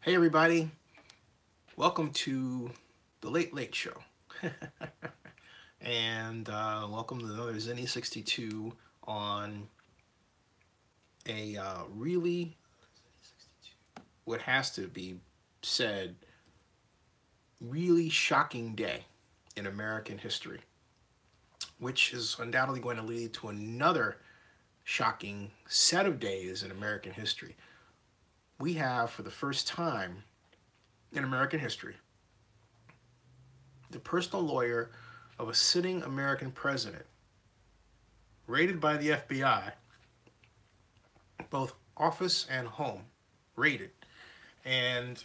Hey everybody, welcome to the Late Late Show. and welcome to another Zenny 62 on a really, what has to be said, really shocking day in American history, which is undoubtedly going to lead to another shocking set of days in American history. We have, for the first time in American history, the personal lawyer of a sitting American president, raided by the FBI, both office and home, raided. And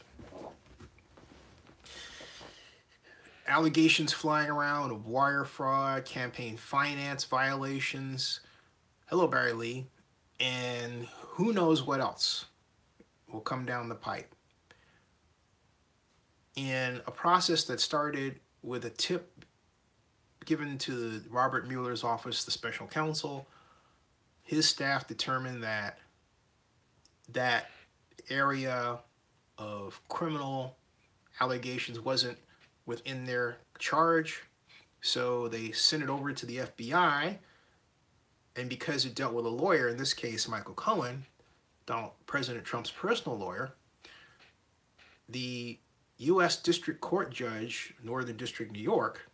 allegations flying around of wire fraud, campaign finance violations. Hello, Barry Lee. And who knows what else will come down the pipe. In a process that started with a tip given to Robert Mueller's office, the special counsel, his staff determined that that area of criminal allegations wasn't within their charge, so they sent it over to the FBI, and because it dealt with a lawyer, in this case Michael Cohen, President Trump's personal lawyer, the U.S. District Court Judge, Northern District, New York,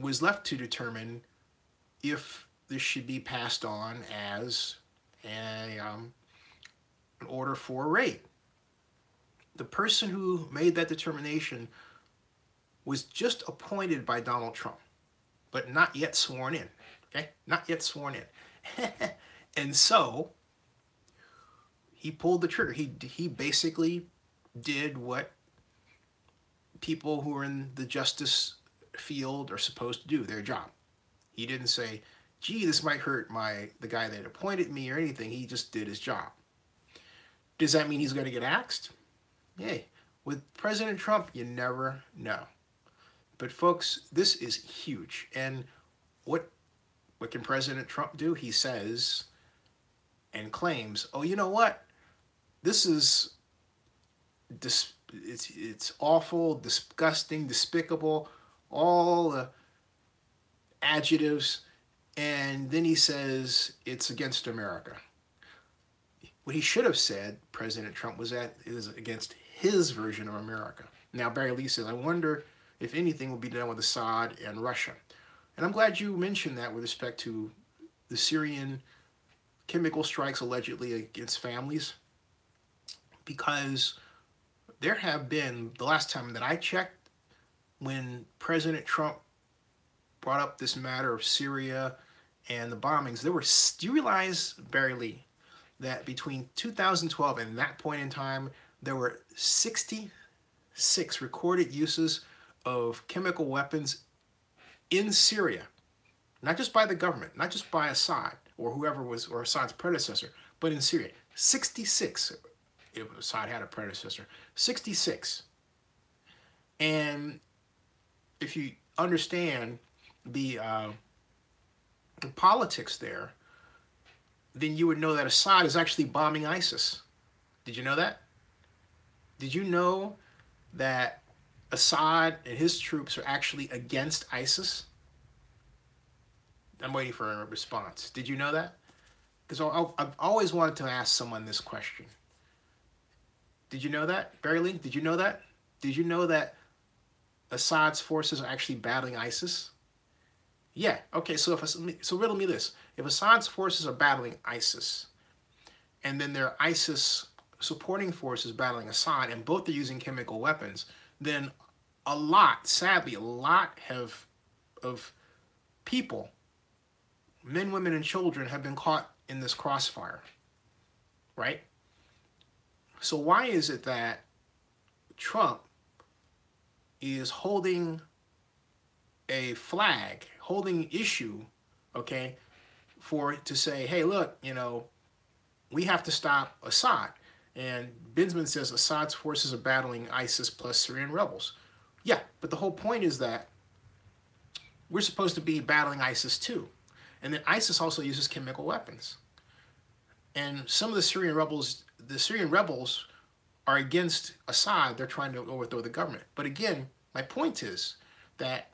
was left to determine if this should be passed on as an order for a raid. The person who made that determination was just appointed by Donald Trump, but not yet sworn in. Okay? Not yet sworn in. And so he pulled the trigger. He basically did what people who are in the justice field are supposed to do, their job. He didn't say, gee, this might hurt the guy that appointed me or anything. He just did his job. Does that mean he's going to get axed? Hey, with President Trump, you never know. But folks, this is huge. And what can President Trump do? He says and claims, oh, you know what? This is it's awful, disgusting, despicable, all the adjectives, and then he says it's against America. What he should have said, President Trump, was that it was against his version of America. Now, Barry Lee says, I wonder if anything will be done with Assad and Russia. And I'm glad you mentioned that with respect to the Syrian chemical strikes allegedly against families, because there have been, the last time that I checked, when President Trump brought up this matter of Syria and the bombings, do you realize, Barry Lee, that between 2012 and that point in time, there were 66 recorded uses of chemical weapons in Syria, not just by the government, not just by Assad or whoever was, or Assad's predecessor, but in Syria. 66. If Assad had a predecessor. 66. And if you understand the politics there, then you would know that Assad is actually bombing ISIS. Did you know that? Did you know that Assad and his troops are actually against ISIS? I'm waiting for a response. Did you know that? Because I've always wanted to ask someone this question. Did you know that, Barry Lee? Did you know that? Did you know that Assad's forces are actually battling ISIS? Yeah. Okay. So riddle me this: if Assad's forces are battling ISIS, and then there are ISIS supporting forces battling Assad, and both are using chemical weapons, then sadly, a lot of people, men, women, and children, have been caught in this crossfire, right? So why is it that Trump is holding a flag, holding issue, okay, to say, hey, look, we have to stop Assad. And Binsman says Assad's forces are battling ISIS plus Syrian rebels. Yeah, but the whole point is that we're supposed to be battling ISIS too. And then ISIS also uses chemical weapons. And some of the Syrian rebels are against Assad. They're trying to overthrow the government. But again, my point is that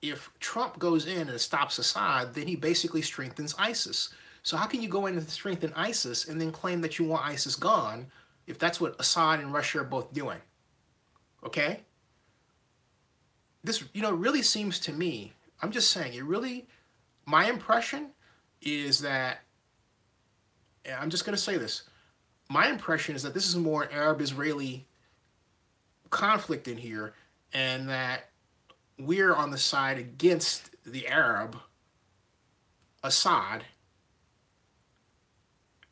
if Trump goes in and stops Assad, then he basically strengthens ISIS. So how can you go in and strengthen ISIS and then claim that you want ISIS gone if that's what Assad and Russia are both doing? Okay? This, really seems to me, I'm just saying, my impression is that, I'm just going to say this, my impression is that this is more an Arab-Israeli conflict in here, and that we're on the side against the Arab, Assad,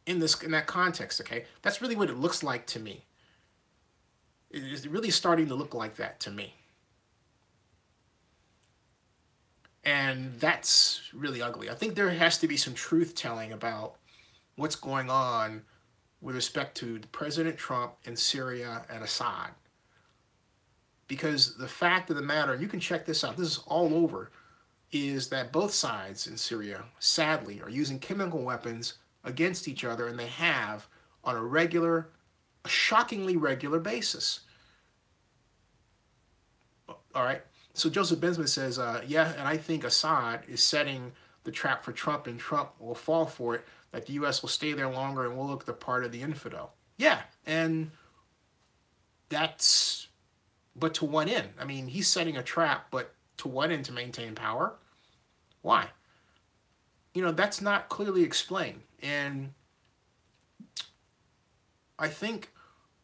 in that context, okay? That's really what it looks like to me. It's really starting to look like that to me. And that's really ugly. I think there has to be some truth-telling about what's going on with respect to President Trump and Syria and Assad. Because the fact of the matter, and you can check this out, this is all over, is that both sides in Syria, sadly, are using chemical weapons against each other, and they have on a shockingly regular basis. All right? So Joseph Bensman says, yeah, and I think Assad is setting the trap for Trump, and Trump will fall for it, that the U.S. will stay there longer and will look the part of the infidel. Yeah, and but to what end? I mean, he's setting a trap, but to what end? To maintain power? Why? That's not clearly explained. And I think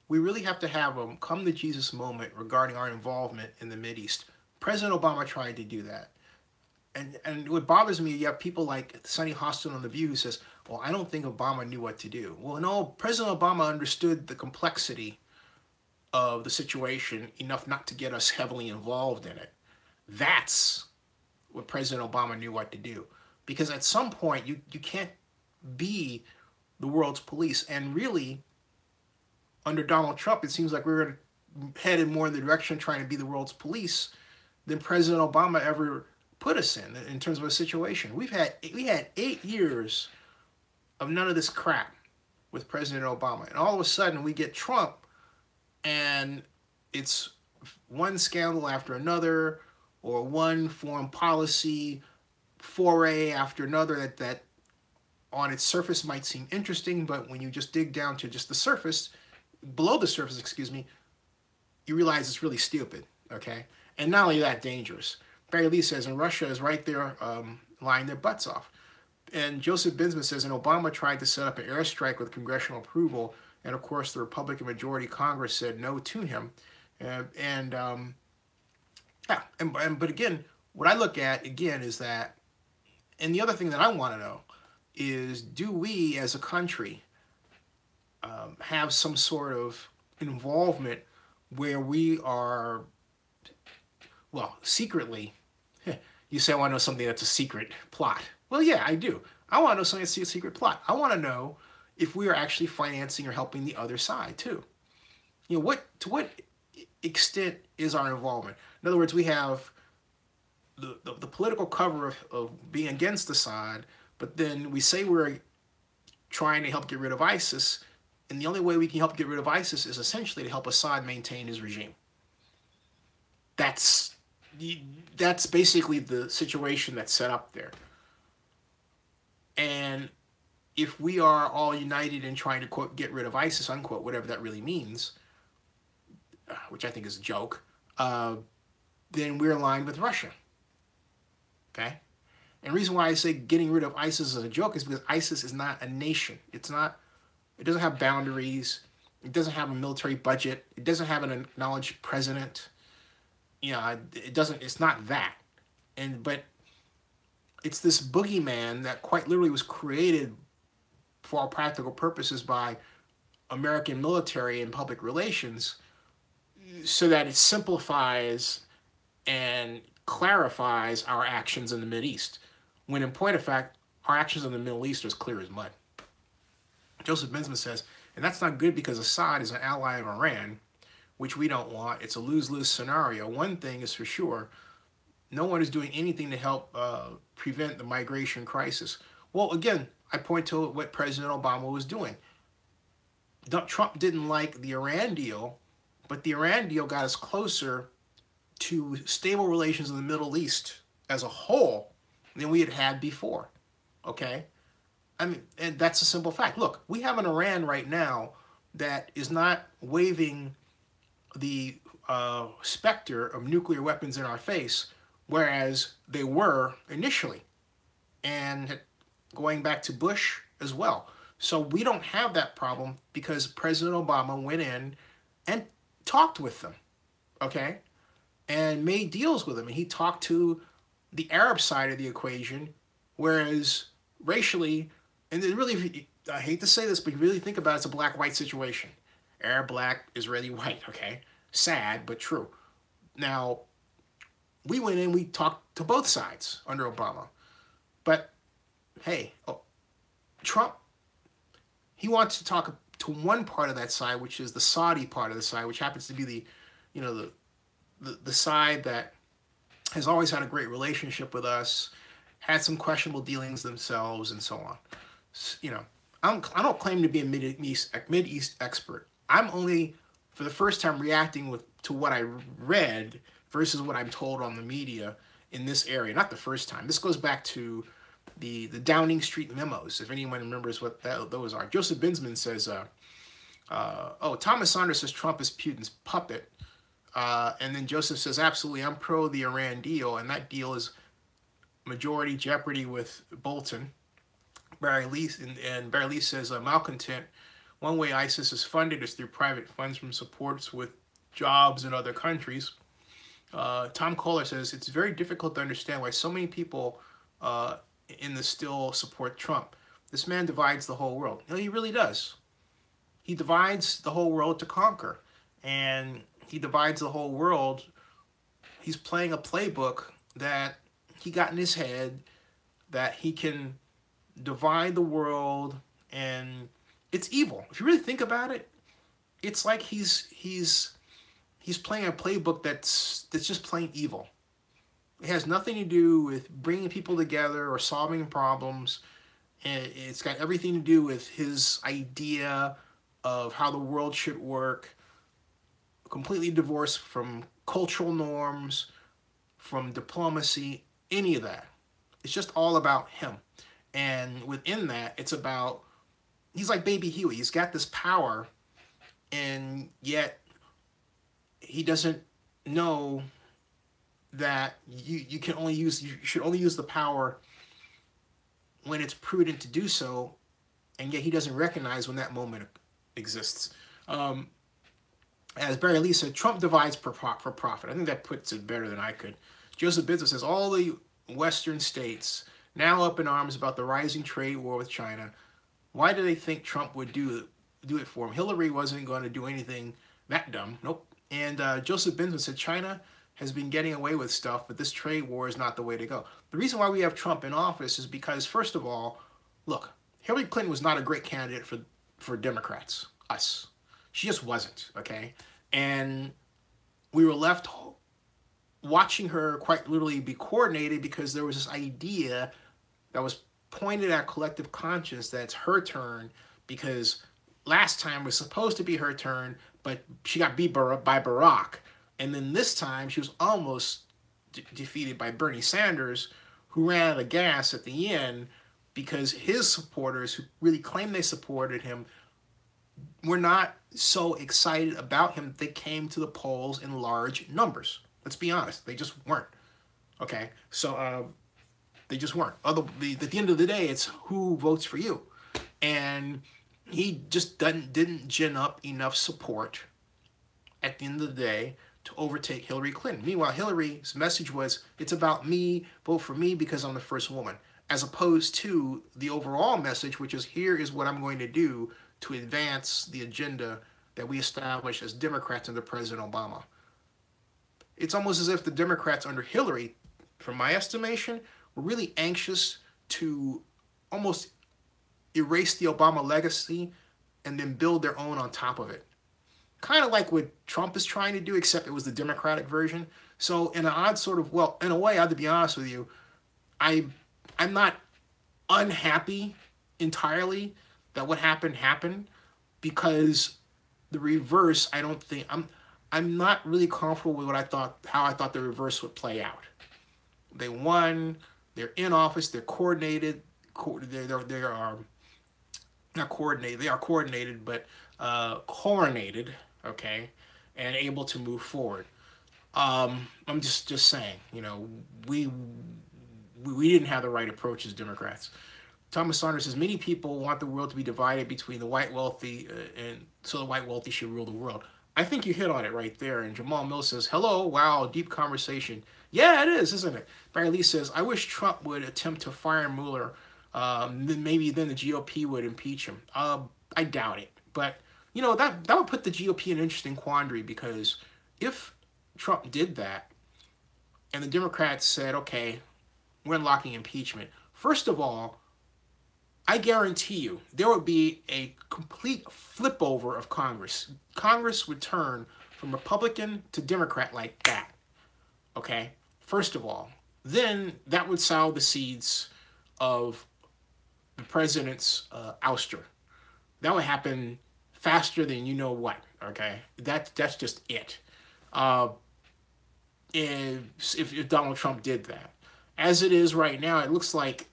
we really have to have a come to Jesus moment regarding our involvement in the Mideast. President Obama tried to do that. And what bothers me, you have people like Sonny Hostin on The View who says, well, I don't think Obama knew what to do. Well, no, President Obama understood the complexity of the situation enough not to get us heavily involved in it. That's what President Obama knew what to do. Because at some point, you can't be the world's police. And really, under Donald Trump, it seems like we're headed more in the direction of trying to be the world's police than President Obama ever put us in terms of a situation. We had 8 years of none of this crap with President Obama. And all of a sudden, we get Trump, and it's one scandal after another, or one foreign policy foray after another that on its surface might seem interesting, but when you just dig down to just the surface, below the surface, you realize it's really stupid, okay? And not only that, dangerous. Barry Lee says, and Russia is right there lying their butts off. And Joseph Binsman says, and Obama tried to set up an airstrike with congressional approval, and of course the Republican majority Congress said no to him. But again, what I look at, again, is that, and the other thing that I want to know is, do we as a country have some sort of involvement where we are, well, secretly, you say I want to know something that's a secret plot. Well, yeah, I do. I want to know something that's a secret plot. I want to know if we are actually financing or helping the other side too. To what extent is our involvement? In other words, we have the political cover of being against Assad, but then we say we're trying to help get rid of ISIS, and the only way we can help get rid of ISIS is essentially to help Assad maintain his regime. That's basically the situation that's set up there. And if we are all united in trying to, quote, get rid of ISIS, unquote, whatever that really means, which I think is a joke, then we're aligned with Russia. Okay? And the reason why I say getting rid of ISIS is a joke is because ISIS is not a nation. It doesn't have boundaries. It doesn't have a military budget. It doesn't have an acknowledged president. It's not that. But it's this boogeyman that quite literally was created for all practical purposes by American military and public relations so that it simplifies and clarifies our actions in the Mideast, when in point of fact, our actions in the Middle East are as clear as mud. Joseph Binsman says, and that's not good because Assad is an ally of Iran, which we don't want. It's a lose-lose scenario. One thing is for sure, no one is doing anything to help prevent the migration crisis. Well, again, I point to what President Obama was doing. Trump didn't like the Iran deal, but the Iran deal got us closer to stable relations in the Middle East as a whole than we had had before. Okay? I mean, and that's a simple fact. Look, we have an Iran right now that is not waving the specter of nuclear weapons in our face, whereas they were initially, and going back to Bush as well. So we don't have that problem because President Obama went in and talked with them, okay, and made deals with them. And he talked to the Arab side of the equation, whereas racially, and it really, I hate to say this, but you really think about it, it's a black-white situation. Arab black, Israeli white, okay? Sad, but true. Now, we went in, we talked to both sides under Obama. But, hey, Trump, he wants to talk to one part of that side, which is the Saudi part of the side, which happens to be the side that has always had a great relationship with us, had some questionable dealings themselves, and so on. You know, I don't claim to be a Mid-East expert. I'm only, for the first time, reacting to what I read versus what I'm told on the media in this area. Not the first time. This goes back to the Downing Street memos, if anyone remembers what those are. Joseph Binsman says, Thomas Saunders says Trump is Putin's puppet. And then Joseph says, absolutely, I'm pro the Iran deal, and that deal is majority jeopardy with Bolton. Barry Lee says, malcontent. One way ISIS is funded is through private funds from supports with jobs in other countries. Tom Kohler says, it's very difficult to understand why so many people in the still support Trump. This man divides the whole world. No, he really does. He divides the whole world to conquer. And he divides the whole world. He's playing a playbook that he got in his head, that he can divide the world, and it's evil. If you really think about it, it's like he's playing a playbook that's just plain evil. It has nothing to do with bringing people together or solving problems. And it's got everything to do with his idea of how the world should work, completely divorced from cultural norms, from diplomacy, any of that. It's just all about him. And within that, it's about, he's like Baby Huey. He's got this power, and yet he doesn't know that you should only use the power when it's prudent to do so, and yet he doesn't recognize when that moment exists. As Barry Lee said, Trump divides for profit. I think that puts it better than I could. Joseph Binsman says, all the Western states now up in arms about the rising trade war with China. Why do they think Trump would do it for him? Hillary wasn't going to do anything that dumb. Nope. And Joseph Binsman said, China has been getting away with stuff, but this trade war is not the way to go. The reason why we have Trump in office is because, first of all, look, Hillary Clinton was not a great candidate for Democrats, us. She just wasn't, okay? And we were left watching her quite literally be coordinated because there was this idea that was pointed at collective conscience that it's her turn, because last time was supposed to be her turn, but she got beat by Barack. And then this time she was almost defeated by Bernie Sanders, who ran out of gas at the end because his supporters, who really claimed they supported him, were not so excited about him. They came to the polls in large numbers. Let's be honest. They just weren't. Okay? So they just weren't. At the end of the day, it's who votes for you. And he just didn't gin up enough support at the end of the day to overtake Hillary Clinton. Meanwhile, Hillary's message was, it's about me, vote for me because I'm the first woman, as opposed to the overall message, which is, here is what I'm going to do to advance the agenda that we established as Democrats under President Obama. It's almost as if the Democrats under Hillary, from my estimation, were really anxious to almost erase the Obama legacy and then build their own on top of it. Kind of like what Trump is trying to do, except it was the Democratic version. So in an odd sort of, well, in a way, I have to be honest with you, I'm not unhappy entirely that what happened, because the reverse, I don't think I'm not really comfortable with how I thought the reverse would play out. They won. They're in office. They're coordinated. They are not coordinated. They are coordinated, but coronated. Okay, and able to move forward. I'm just saying. We didn't have the right approach as Democrats. Thomas Saunders says many people want the world to be divided between the white wealthy, and so the white wealthy should rule the world. I think you hit on it right there. And Jamal Mills says, hello, wow, deep conversation. Yeah, it is, isn't it? Barry Lee says, I wish Trump would attempt to fire Mueller. Then maybe then the GOP would impeach him. I doubt it. But, that would put the GOP in an interesting quandary, because if Trump did that and the Democrats said, okay, we're unlocking impeachment, first of all, I guarantee you there would be a complete flip over of Congress. Congress would turn from Republican to Democrat like that. Okay? First of all. Then that would sow the seeds of the president's ouster. That would happen faster than you know what. Okay? That's just it. If Donald Trump did that. As it is right now, it looks like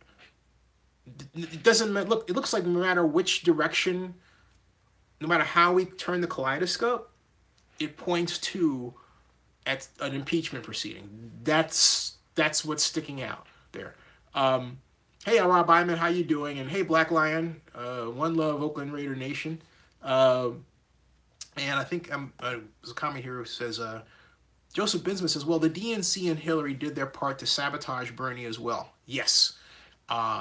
it looks like no matter which direction, no matter how we turn the kaleidoscope, it points to at an impeachment proceeding. That's what's sticking out there. Hey, Rob Iman, how you doing? And hey, Black Lion, one love, Oakland Raider Nation. And I think there's a comment here who says, Joseph Binsman says, well, the DNC and Hillary did their part to sabotage Bernie as well. Yes.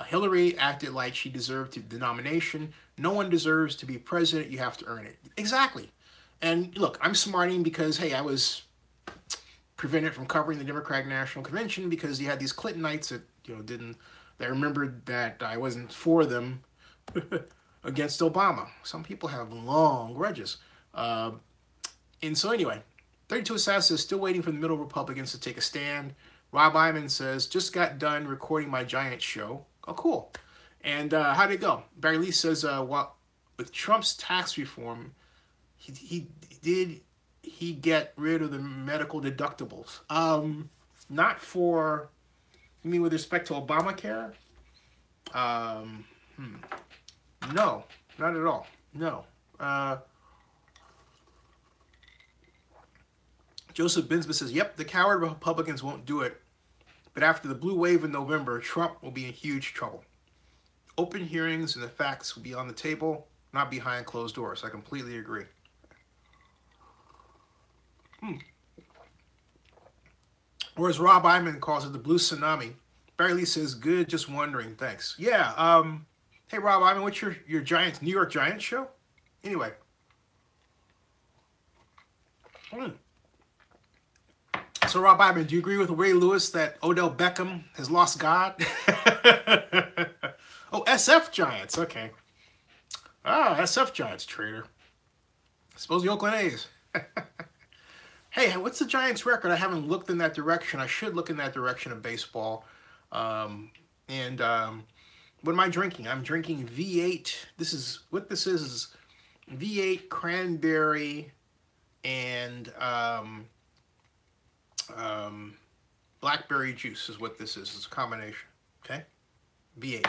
Hillary acted like she deserved the nomination. No one deserves to be president. You have to earn it. Exactly. And look, I'm smarting because, hey, I was prevented from covering the Democratic National Convention because you had these Clintonites that, they remembered that I wasn't for them against Obama. Some people have long grudges. And so anyway, 32 Assassins is still waiting for the middle Republicans to take a stand. Rob Iman says, just got done recording my Giants show. Oh, cool. And how'd it go? Barry Lee says, with Trump's tax reform, he get rid of the medical deductibles? Not for, you mean with respect to Obamacare? No, not at all. No. Joseph Binsman says, yep, the coward Republicans won't do it. But after the blue wave in November, Trump will be in huge trouble. Open hearings and the facts will be on the table, not behind closed doors. I completely agree. Whereas Rob Iman calls it the blue tsunami, Barry Lee says, good, just wondering, thanks. Yeah, hey, Rob Iman, what's your Giants, New York Giants show? Anyway. So, Rob Iman, do you agree with Ray Lewis that Odell Beckham has lost God? Oh, SF Giants. Okay. SF Giants, traitor. I suppose the Oakland A's. Hey, what's the Giants' record? I haven't looked in that direction. I should look in that direction of baseball. What am I drinking? I'm drinking V8. What this is V8 cranberry and blackberry juice is what this is. It's a combination. Okay? V8.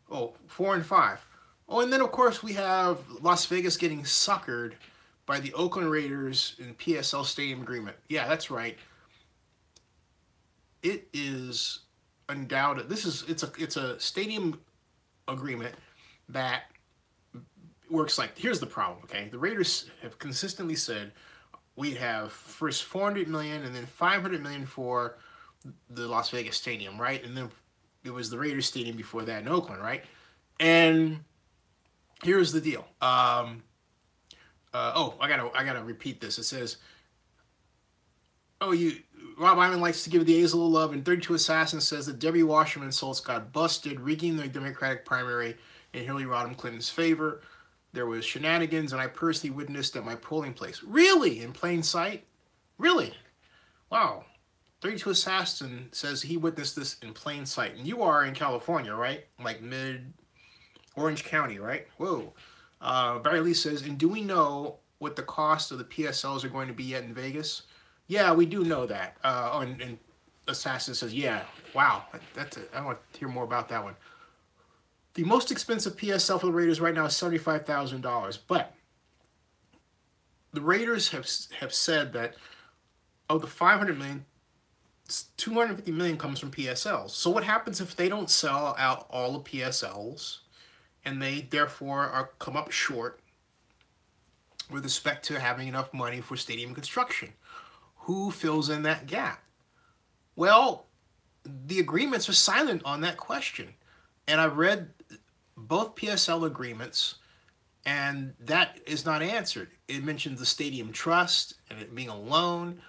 Oh, 4 and 5. Oh, and then of course we have Las Vegas getting suckered by the Oakland Raiders in PSL Stadium agreement. Yeah, that's right. It is undoubted. It's a stadium agreement that works like, here's the problem, okay? The Raiders have consistently said we have first $400 million and then $500 million for the Las Vegas Stadium, right? And then it was the Raiders Stadium before that in Oakland, right? And here's the deal. I gotta repeat this. It says, Rob Iman likes to give the A's a little love, and 32 Assassins says that Debbie Wasserman Schultz got busted rigging the Democratic primary in Hillary Rodham Clinton's favor. There was shenanigans, and I personally witnessed at my polling place. Really? In plain sight? Really? Wow. 32 Assassin says he witnessed this in plain sight. And you are in California, right? Like mid Orange County, right? Whoa. Barry Lee says, and do we know what the cost of the PSLs are going to be yet in Vegas? Yeah, we do know that. And Assassin says, yeah, wow. I want to hear more about that one. The most expensive PSL for the Raiders right now is $75,000. But the Raiders have said that of the $500 million, $250 million comes from PSLs. So what happens if they don't sell out all the PSLs and they therefore come up short with respect to having enough money for stadium construction? Who fills in that gap? Well, the agreements are silent on that question. And I've read both PSL agreements, and that is not answered. It mentions the stadium trust and it being a loan,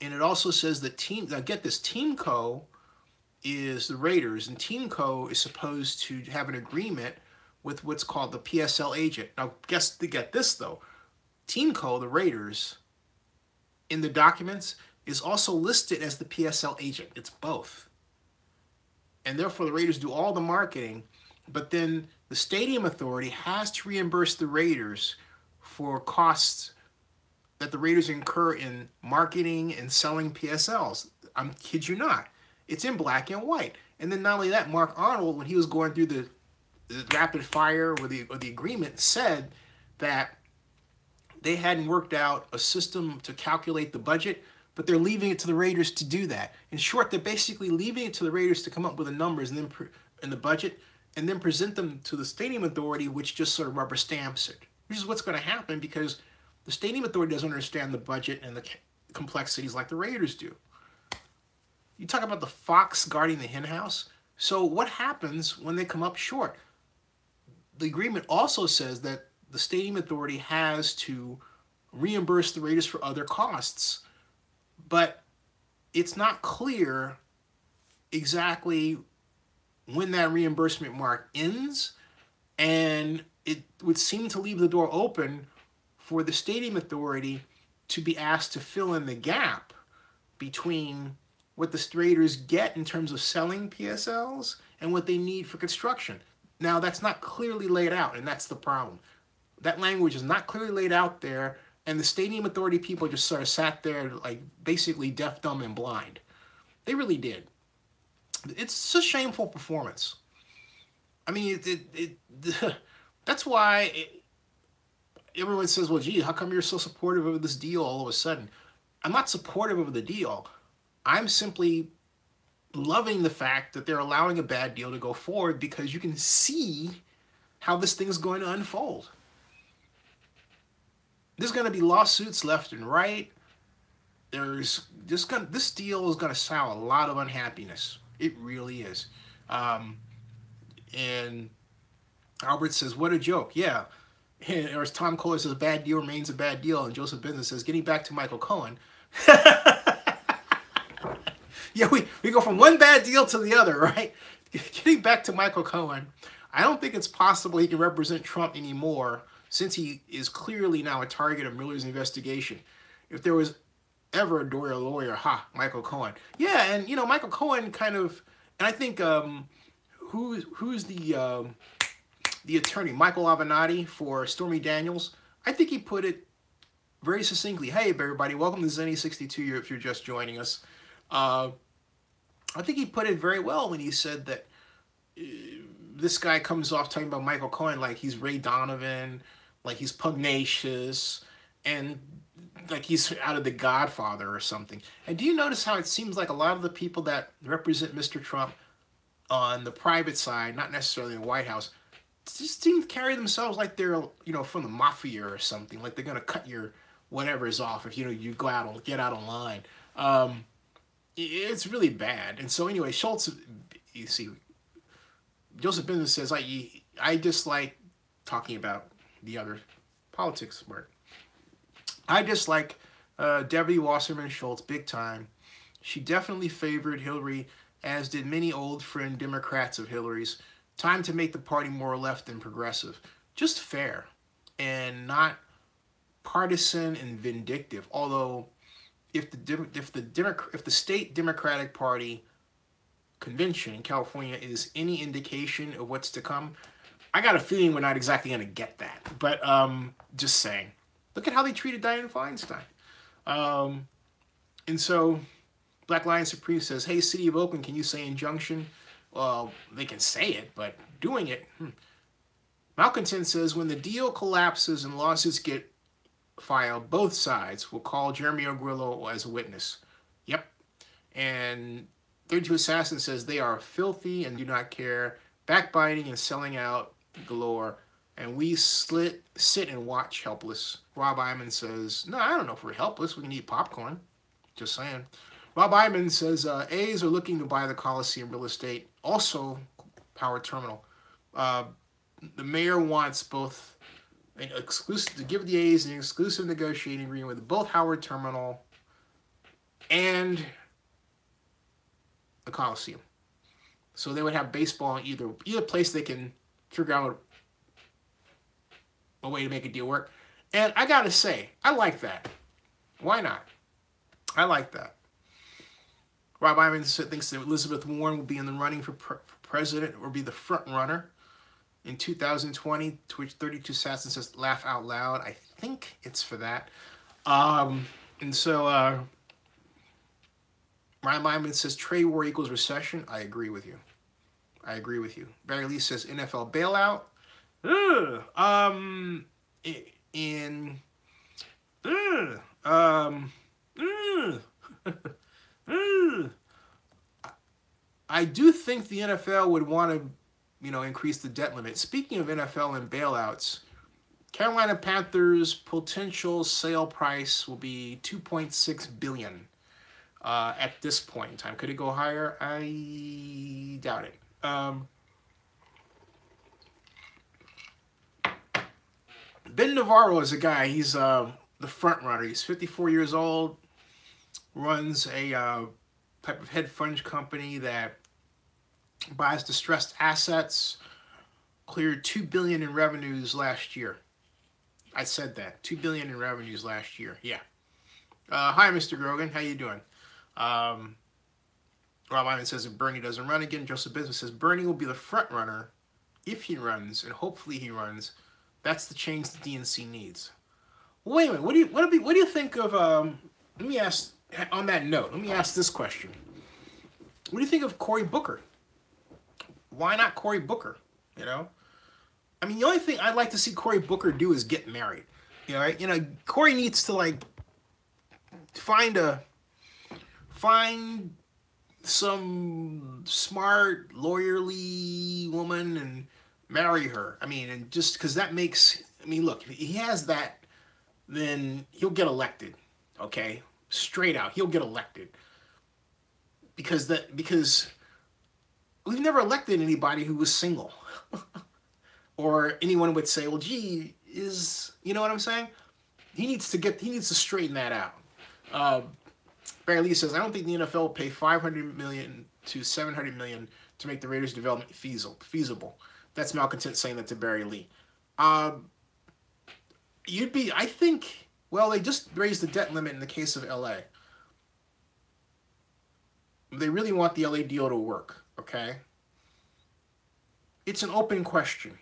and it also says that Teamco is the Raiders, and Teamco is supposed to have an agreement with what's called the PSL agent. Now, get this though, Teamco, the Raiders, in the documents is also listed as the PSL agent. It's both. And therefore the Raiders do all the marketing, but then the stadium authority has to reimburse the Raiders for costs that the Raiders incur in marketing and selling PSLs. I'm kid you not. It's in black and white. And then not only that, Mark Arnold, when he was going through the rapid fire or the agreement, said that they hadn't worked out a system to calculate the budget, but they're leaving it to the Raiders to do that. In short, they're basically leaving it to the Raiders to come up with the numbers and then in the budget, and then present them to the stadium authority, which just sort of rubber stamps it. Which is what's going to happen because the stadium authority doesn't understand the budget and the complexities like the Raiders do. You talk about the fox guarding the hen house. So what happens when they come up short? The agreement also says that the stadium authority has to reimburse the Raiders for other costs. But it's not clear exactly when that reimbursement mark ends, and it would seem to leave the door open for the stadium authority to be asked to fill in the gap between what the Raiders get in terms of selling PSLs and what they need for construction. Now, that's not clearly laid out, and that's the problem. That language is not clearly laid out there, and the stadium authority people just sort of sat there like basically deaf, dumb, and blind. They really did. It's a shameful performance. I mean, that's why everyone says, well, gee, how come you're so supportive of this deal all of a sudden? I'm not supportive of the deal. I'm simply loving the fact that they're allowing a bad deal to go forward because you can see how this thing is going to unfold. There's going to be lawsuits left and right. This deal is going to sow a lot of unhappiness. It really is. And Albert says, what a joke. Yeah. Or as Tom Kohler says, a bad deal remains a bad deal. And Joseph Benson says, getting back to Michael Cohen. Yeah, we go from one bad deal to the other, right? Getting back to Michael Cohen, I don't think it's possible he can represent Trump anymore since he is clearly now a target of Mueller's investigation. If there was ever a Doria lawyer, Michael Cohen. Yeah, and Michael Cohen kind of, and I think who's the attorney, Michael Avenatti for Stormy Daniels. I think he put it very succinctly. Hey, everybody, welcome to Zenny 62. If you're just joining us, I think he put it very well when he said that this guy comes off talking about Michael Cohen like he's Ray Donovan, like he's pugnacious, and like he's out of The Godfather or something. And do you notice how it seems like a lot of the people that represent Mr. Trump on the private side, not necessarily in the White House, just seem to carry themselves like they're, from the mafia or something, like they're going to cut your whatever is off if, you go out and get out of line. It's really bad. And so anyway, Schultz, you see, Joseph Benson says, I dislike talking about the other politics work. I dislike Debbie Wasserman Schultz big time. She definitely favored Hillary, as did many old friend Democrats of Hillary's. Time to make the party more left and progressive. Just fair and not partisan and vindictive. Although if the state Democratic Party convention in California is any indication of what's to come, I got a feeling we're not exactly going to get that. But just saying. Look at how they treated Dianne Feinstein. And so Black Lion Supreme says, hey, City of Oakland, can you say injunction? Well, they can say it, but doing it. Malcontent says, when the deal collapses and lawsuits get filed, both sides will call Jeremy O'Grillo as a witness. Yep. And 32 Assassin says, they are filthy and do not care, backbiting and selling out galore, and we sit and watch helpless. Rob Iman says, no, I don't know if we're helpless. We can eat popcorn. Just saying. Rob Iman says, A's are looking to buy the Coliseum real estate, also Howard Terminal. The mayor wants both an exclusive to give the A's an exclusive negotiating agreement with both Howard Terminal and the Coliseum. So they would have baseball in either place. They can figure out a way to make a deal work. And I gotta say, I like that. Why not? I like that. Rob Iman thinks that Elizabeth Warren will be in the running for president or be the front runner in 2020, to which 32 Assassin says, laugh out loud. I think it's for that. And so Ryan Lyman says, trade war equals recession. I agree with you. Barry Lee says, NFL bailout. I do think the NFL would want to, increase the debt limit. Speaking of NFL and bailouts, Carolina Panthers' potential sale price will be $2.6 billion at this point in time. Could it go higher? I doubt it. Ben Navarro is a guy. He's the front runner. He's 54 years old. Runs a type of hedge fund company that buys distressed assets. Cleared $2 billion in revenues last year. I said that. $2 billion in revenues last year. Yeah. Hi, Mr. Grogan. How you doing? Rob Iman says if Bernie doesn't run again. Joseph Business says Bernie will be the front runner if he runs, and hopefully he runs. That's the change the DNC needs. Wait a minute. What do you think of? Let me ask. On that note, let me ask this question. What do you think of Cory Booker? Why not Cory Booker? I mean, the only thing I'd like to see Cory Booker do is get married. Cory needs to find some smart, lawyerly woman and marry her. I mean, and just because that makes, look, if he has that, then he'll get elected. Okay, straight out, he'll get elected. Because we've never elected anybody who was single. Or anyone would say, well, gee, you know what I'm saying? He needs to straighten that out. Barry Lee says, I don't think the NFL will pay $500 million to $700 million to make the Raiders development feasible. That's Malcontent saying that to Barry Lee. I think, well, they just raised the debt limit in the case of LA. They really want the LA deal to work, okay? It's an open question.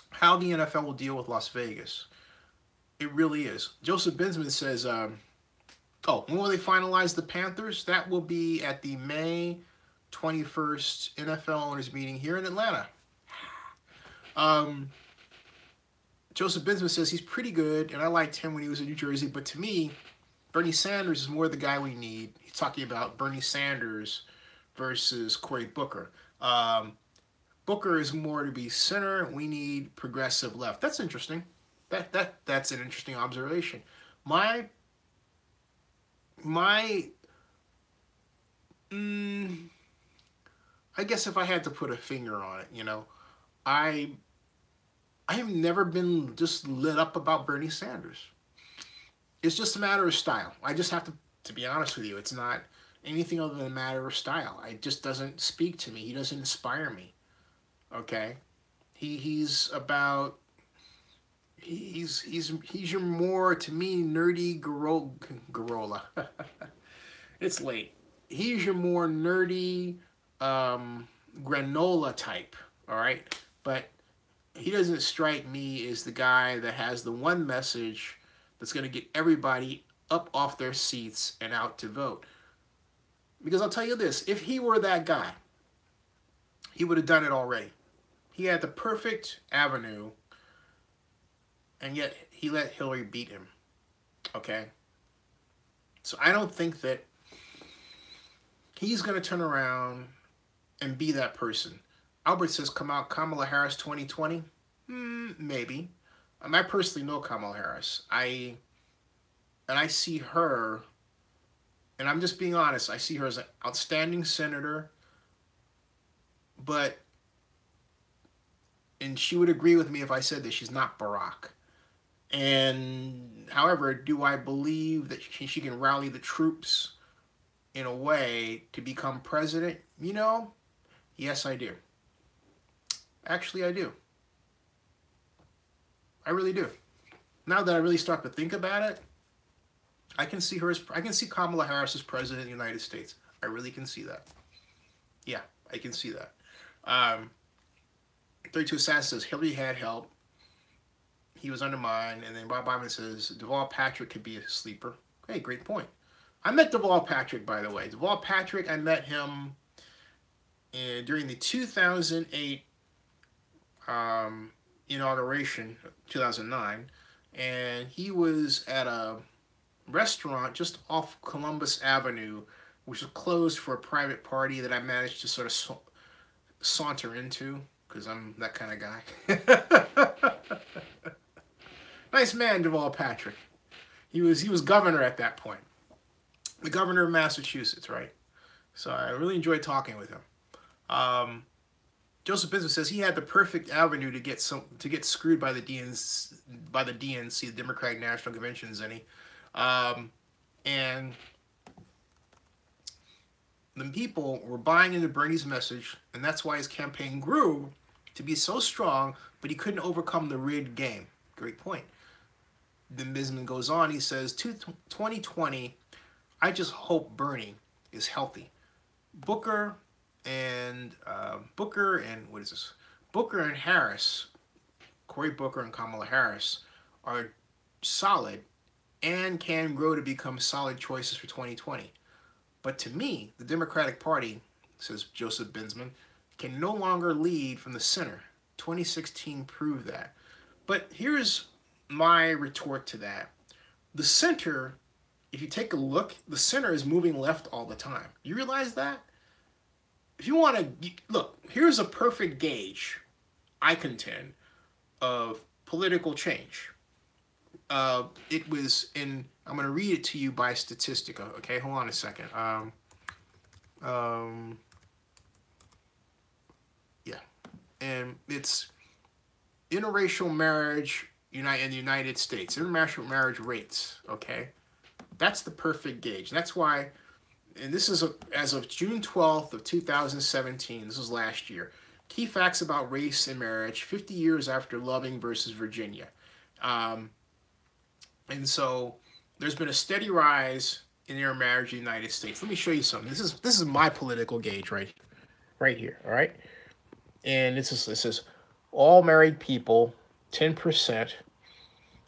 How the NFL will deal with Las Vegas. It really is. Joseph Binsman says, when will they finalize the Panthers? That will be at the May 21st NFL owners meeting here in Atlanta. Joseph Binsman says he's pretty good, and I liked him when he was in New Jersey, but to me, Bernie Sanders is more the guy we need. He's talking about Bernie Sanders versus Cory Booker. Booker is more to be center. We need progressive left. That's interesting. That's an interesting observation. I guess if I had to put a finger on it, I have never been just lit up about Bernie Sanders. It's just a matter of style. I just have to be honest with you. It's not anything other than a matter of style. It just doesn't speak to me. He doesn't inspire me. Okay? He's your more, to me, nerdy Garola. It's late. He's your more nerdy granola type. All right? But he doesn't strike me as the guy that has the one message that's going to get everybody up off their seats and out to vote. Because I'll tell you this, if he were that guy, he would have done it already. He had the perfect avenue, and yet he let Hillary beat him. Okay? So I don't think that he's going to turn around and be that person. Albert says, come out Kamala Harris 2020? Maybe. I personally know Kamala Harris. I see her, and I'm just being honest, I see her as an outstanding senator, and she would agree with me if I said that she's not Barack. And however, do I believe that she can rally the troops in a way to become president? You know, yes, I do. Actually, I do. I really do. Now that I really start to think about it, I can see Kamala Harris as president of the United States. I really can see that. Yeah, I can see that. 32 Assassin says Hillary had help. He was undermined. And then Bob Byman says Deval Patrick could be a sleeper. Okay, great point. I met Deval Patrick, by the way. Deval Patrick, I met him during the 2008 inauguration, 2009. And he was at a restaurant just off Columbus Avenue, which was closed for a private party that I managed to sort of saunter into, because I'm that kind of guy. Nice man, Deval Patrick. He was governor at that point. The governor of Massachusetts, right? So I really enjoyed talking with him. Joseph Bismarck says he had the perfect avenue to get screwed by the DNC, the Democratic National Convention, and the people were buying into Bernie's message, and that's why his campaign grew to be so strong, but he couldn't overcome the rigged game. Great point. Then Bisman goes on, he says, 2020, I just hope Bernie is healthy. Booker and Harris, Cory Booker and Kamala Harris, are solid and can grow to become solid choices for 2020. But to me, the Democratic Party, says Joseph Binsman, can no longer lead from the center. 2016 proved that. But here's my retort to that. The center, if you take a look, the center is moving left all the time. You realize that? If you want to, look, here's a perfect gauge, I contend, of political change. It was in, I'm going to read it to you by Statistica. Okay, hold on a second. Yeah, and it's interracial marriage in the United States, interracial marriage rates. Okay, that's the perfect gauge. That's why, and this is as of June 12th of 2017. This was last year. Key facts about race and marriage 50 years after Loving versus Virginia. And so there's been a steady rise in intermarriage in the United States. Let me show you something. This is my political gauge right here, all right? And this is all married people, 10%.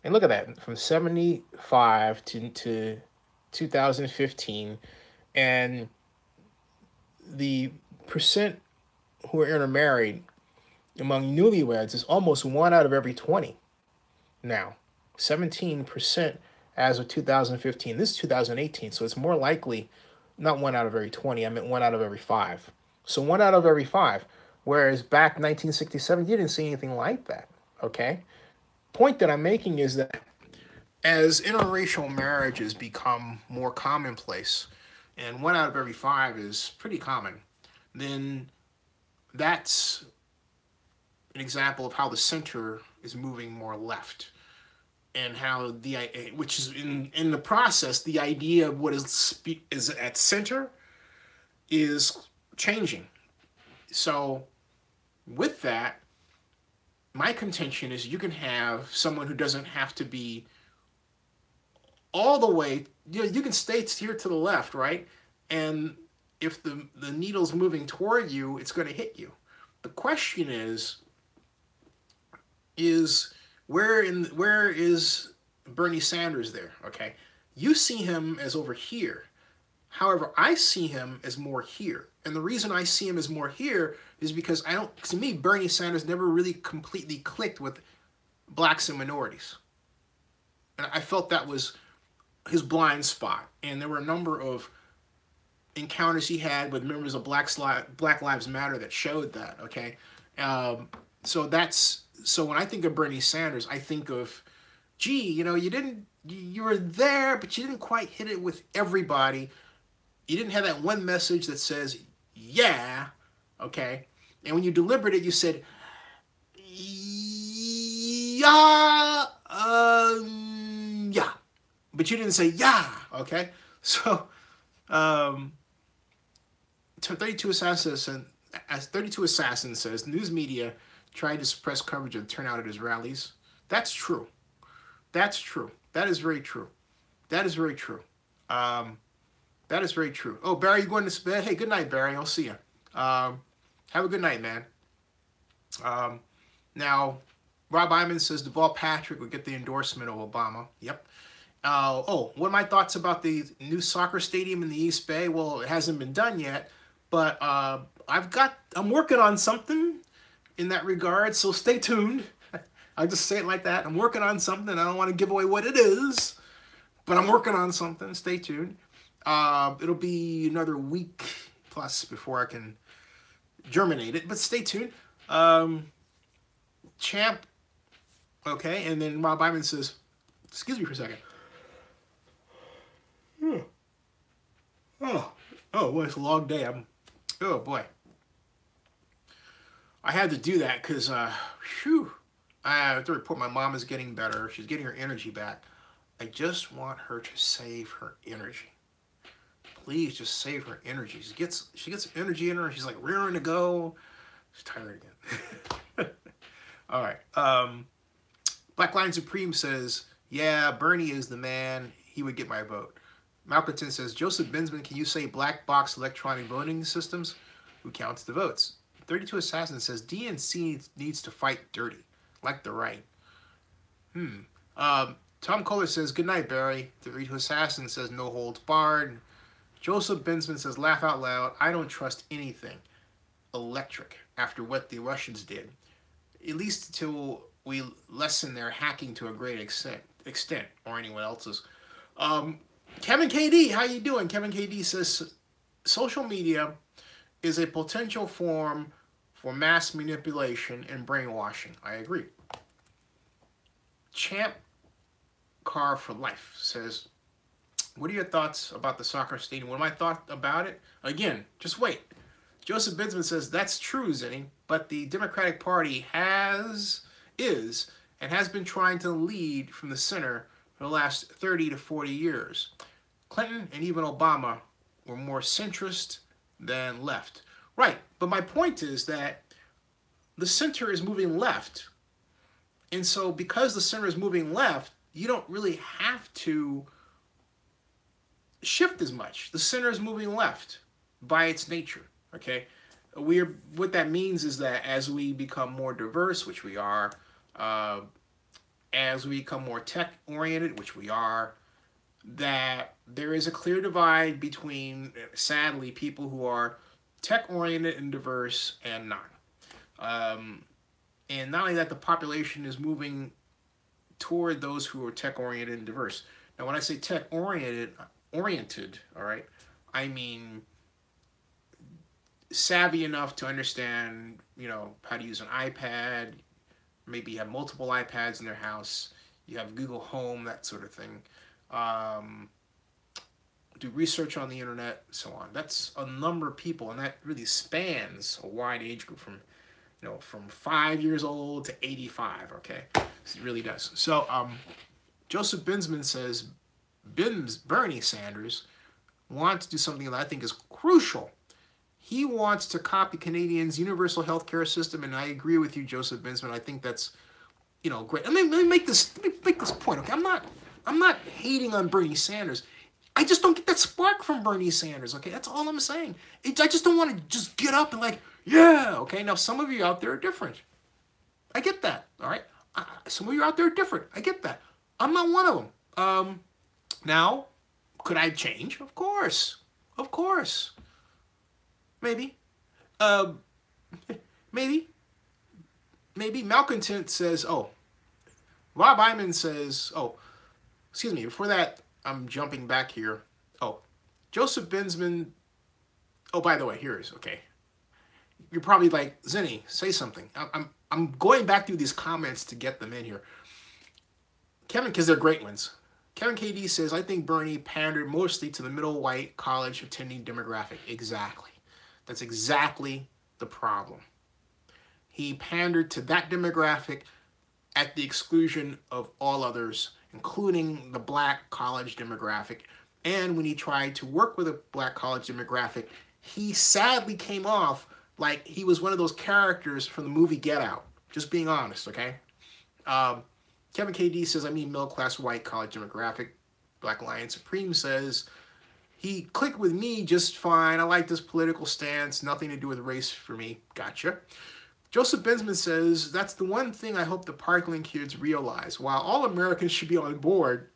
And look at that, from 75 to 2015. And the percent who are intermarried among newlyweds is almost 1 out of every 20 now. 17% as of 2015. This is 2018, so it's more likely not 1 out of every 20. I meant 1 out of every 5. So 1 out of every 5. Whereas back in 1967, you didn't see anything like that. Okay? Point that I'm making is that as interracial marriages become more commonplace, and 1 out of every 5 is pretty common, then that's an example of how the center is moving more left. And how which is in the process, the idea of what is at center is changing. So with that, my contention is you can have someone who doesn't have to be all the way, you can stay here to the left, right? And if the needle's moving toward you, it's going to hit you. The question is, is where is Bernie Sanders there? Okay, you see him as over here. However, I see him as more here. And the reason I see him as more here is because I don't, to me, Bernie Sanders never really completely clicked with blacks and minorities. And I felt that was his blind spot. And there were a number of encounters he had with members of Black Lives Matter that showed that, okay? So when I think of Bernie Sanders, I think of, gee, you were there, but you didn't quite hit it with everybody. You didn't have that one message that says, yeah, okay? And when you delivered it, you said, yeah, yeah. But you didn't say, yeah, okay? So, 32 Assassin says, news media tried to suppress coverage of turnout at his rallies. That's true. That's true. That is very true. That is very true. That is very true. Oh, Barry, you going to bed? Hey, good night, Barry. I'll see you. Have a good night, man. Now, Rob Iman says Deval Patrick would get the endorsement of Obama. Yep. What are my thoughts about the new soccer stadium in the East Bay? Well, it hasn't been done yet, but I'm working on something in that regard, so stay tuned. I'll just say it like that. I'm working on something. I don't want to give away what it is, but I'm working on something. Stay tuned. It'll be another week plus before I can germinate it, but stay tuned. Champ, okay, and then Rob Iman says, excuse me for a second. Oh, well, it's a long day. Oh boy. I had to do that because, I have to report my mom is getting better. She's getting her energy back. I just want her to save her energy. Please just save her energy. She gets energy in her. She's like rearing to go. She's tired again. All right. Black Line Supreme says, yeah, Bernie is the man. He would get my vote. Malcolmton says, Joseph Binsman, can you say black box electronic voting systems? Who counts the votes? 32 Assassin says, DNC needs to fight dirty, like the right. Tom Kohler says, good night, Barry. 32 Assassin says, no holds barred. Joseph Binsman says, laugh out loud. I don't trust anything electric after what the Russians did, at least until we lessen their hacking to a great extent or anyone else's. Kevin KD, how you doing? Kevin KD says, social media is a potential form for mass manipulation and brainwashing. I agree. Champ Car for Life says, what are your thoughts about the soccer stadium? What are my thoughts about it? Again, just wait. Joseph Binsman says, that's true, Zinni, but the Democratic Party is and has been trying to lead from the center for the last 30 to 40 years. Clinton and even Obama were more centrist than left. Right, but my point is that the center is moving left. And so because the center is moving left, you don't really have to shift as much. The center is moving left by its nature, okay? What that means is that as we become more diverse, which we are, as we become more tech-oriented, which we are, that there is a clear divide between, sadly, people who are tech-oriented and diverse and not. And not only that, the population is moving toward those who are tech-oriented and diverse. Now, when I say tech-oriented, all right, I mean savvy enough to understand, how to use an iPad. Maybe you have multiple iPads in their house. You have Google Home, that sort of thing. Do research on the internet, so on. That's a number of people, and that really spans a wide age group from 5 years old to 85, okay? It really does. So, Joseph Binsman says, Bernie Sanders wants to do something that I think is crucial. He wants to copy Canadians' universal health care system, and I agree with you, Joseph Binsman. I think that's, great. Let me make this point, okay? I'm not hating on Bernie Sanders. I just don't get that spark from Bernie Sanders, okay? That's all I'm saying. I just don't want to just get up and yeah, okay? Now, some of you out there are different. I get that, all right? Some of you out there are different. I get that. I'm not one of them. Now, could I change? Of course. Of course. Maybe. Maybe. Maybe. Malcontent says, oh. Rob Iman says, oh, excuse me, before that, I'm jumping back here. Oh, Joseph Bensman. Oh, by the way, here it is. Okay. You're probably like, Zenny, say something. I'm going back through these comments to get them in here. Kevin, because they're great ones. Kevin KD says, I think Bernie pandered mostly to the middle white college attending demographic. Exactly. That's exactly the problem. He pandered to that demographic at the exclusion of all others, including the black college demographic. And when he tried to work with a black college demographic, he sadly came off like he was one of those characters from the movie Get Out. Just being honest, okay? Kevin KD says, I mean middle-class white college demographic. Black Lion Supreme says, he clicked with me just fine. I like this political stance. Nothing to do with race for me. Gotcha. Joseph Bensman says, that's the one thing I hope the Parkland kids realize. While all Americans should be on board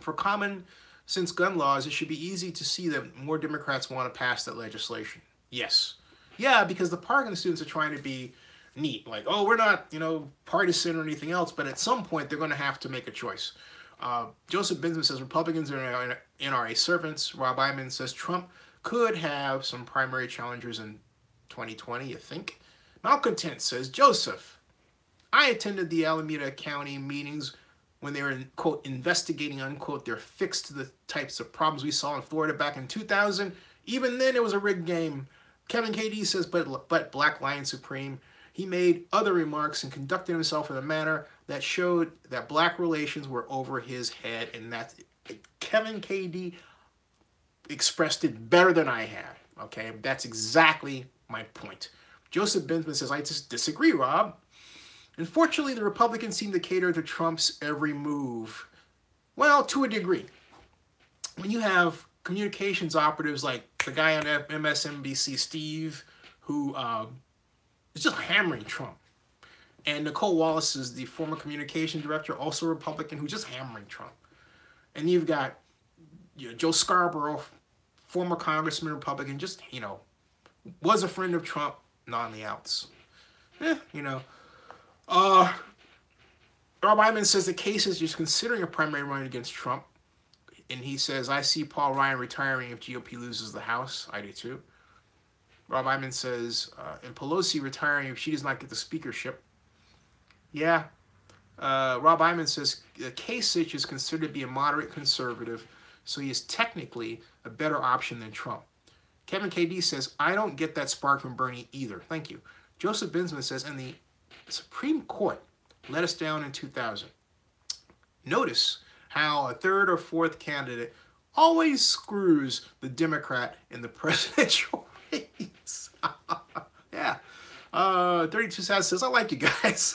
for common sense gun laws, it should be easy to see that more Democrats want to pass that legislation. Yes. Yeah, because the Parkland students are trying to be neat. Like, oh, we're not, partisan or anything else, but at some point they're going to have to make a choice. Joseph Bensman says Republicans are NRA servants. Rob Iman says Trump could have some primary challengers in 2020, you think? Malcontent says, Joseph, I attended the Alameda County meetings when they were, quote, investigating, unquote, their fix to the types of problems we saw in Florida back in 2000. Even then, it was a rigged game. Kevin KD says, but Black Lion Supreme, he made other remarks and conducted himself in a manner that showed that black relations were over his head, and that Kevin KD expressed it better than I have. Okay, that's exactly my point. Joseph Bensman says, I just disagree, Rob. Unfortunately, the Republicans seem to cater to Trump's every move. Well, to a degree. When you have communications operatives like the guy on MSNBC, Steve, who is just hammering Trump. And Nicole Wallace is the former communication director, also a Republican, who's just hammering Trump. And you've got Joe Scarborough, former congressman, Republican, just, was a friend of Trump, not on the outs. Rob Iman says the case is just considering a primary run against Trump. And he says, I see Paul Ryan retiring if GOP loses the House. I do too. Rob Iman says, and Pelosi retiring if she does not get the speakership. Yeah. Rob Iman says, Kasich is considered to be a moderate conservative, so he is technically a better option than Trump. Kevin KD says, I don't get that spark from Bernie either. Thank you. Joseph Bensman says, and the Supreme Court let us down in 2000. Notice how a third or fourth candidate always screws the Democrat in the presidential race. Yeah. 32 says, I like you guys.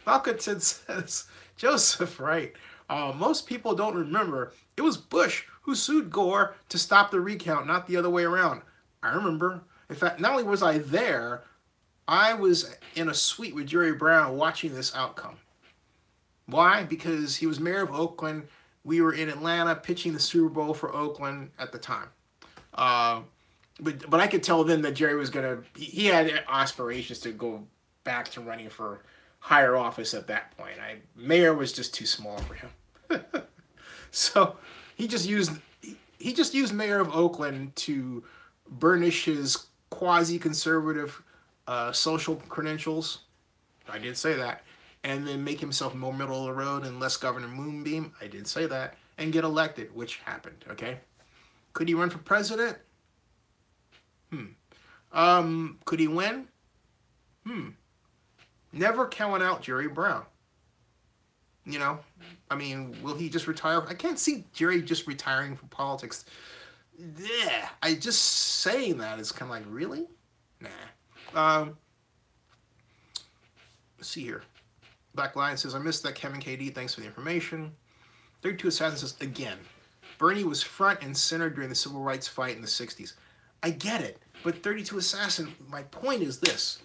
Malcontent says, Joseph, right. Most people don't remember. It was Bush who sued Gore to stop the recount, not the other way around. I remember. In fact, not only was I there, I was in a suite with Jerry Brown watching this outcome. Why? Because he was mayor of Oakland. We were in Atlanta pitching the Super Bowl for Oakland at the time. But I could tell then that Jerry was he had aspirations to go back to running for higher office at that point. Mayor was just too small for him. So he just used mayor of Oakland to burnish his quasi-conservative social credentials. I did say that. And then make himself more middle of the road and less Governor Moonbeam. I did say that. And get elected, which happened, okay? Could he run for president? Could he win? Never count out Jerry Brown. Will he just retire? I can't see Jerry just retiring from politics. Yeah, just saying that is kind of like, really? Nah. Let's see here. Black Lion says, I missed that, Kevin KD. Thanks for the information. 32 Assassin says, again, Bernie was front and center during the civil rights fight in the 60s. I get it. But 32 Assassin, my point is this.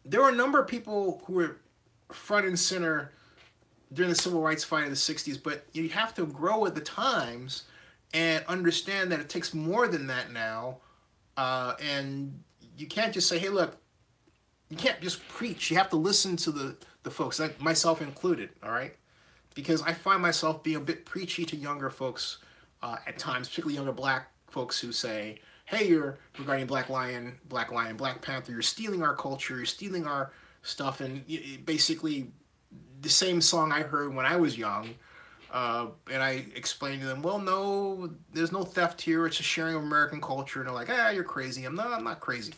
there were a number of people who were front and center during the civil rights fight of the 60s, but you have to grow with the times and understand that it takes more than that now. And you can't just say, hey, look, you can't just preach. You have to listen to the folks, like myself included, all right? Because I find myself being a bit preachy to younger folks at times, particularly younger black folks who say, hey, you're regarding Black Lion, Black Panther, you're stealing our culture, you're stealing our stuff, and basically the same song I heard when I was young. And I explained to them, well, no, there's no theft here. It's a sharing of American culture. And they're like, you're crazy. I'm not crazy.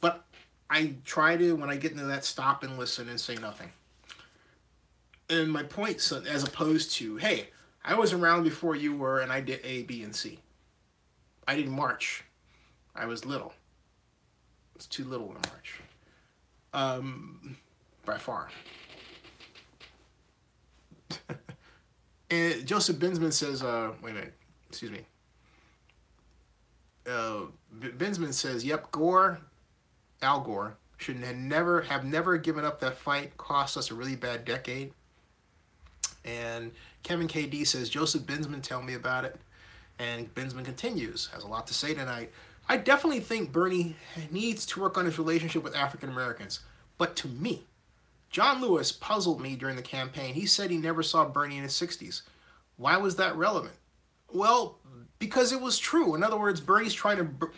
But I try to, when I get into that, stop and listen and say nothing. And my point, so, as opposed to, hey, I was around before you were and I did A, B, and C. I didn't march. I was little. It's too little to march. By far. And Joseph Binsman says, wait a minute, excuse me. Binsman says, yep, Al Gore, should have never given up that fight. Cost us a really bad decade. And Kevin KD says, Joseph Binsman, tell me about it. And Binsman continues, has a lot to say tonight. I definitely think Bernie needs to work on his relationship with African Americans. But to me, John Lewis puzzled me during the campaign. He said he never saw Bernie in his 60s. Why was that relevant? Well, because it was true. In other words, Bernie's trying to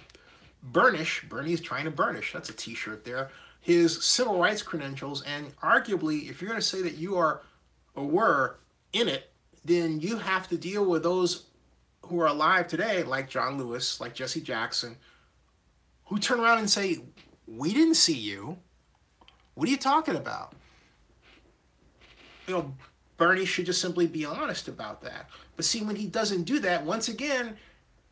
burnish, that's a t-shirt there, his civil rights credentials. And arguably, if you're going to say that you are or were in it, then you have to deal with those who are alive today, like John Lewis, like Jesse Jackson, who turn around and say, we didn't see you. What are you talking about? Bernie should just simply be honest about that. But see, when he doesn't do that, once again,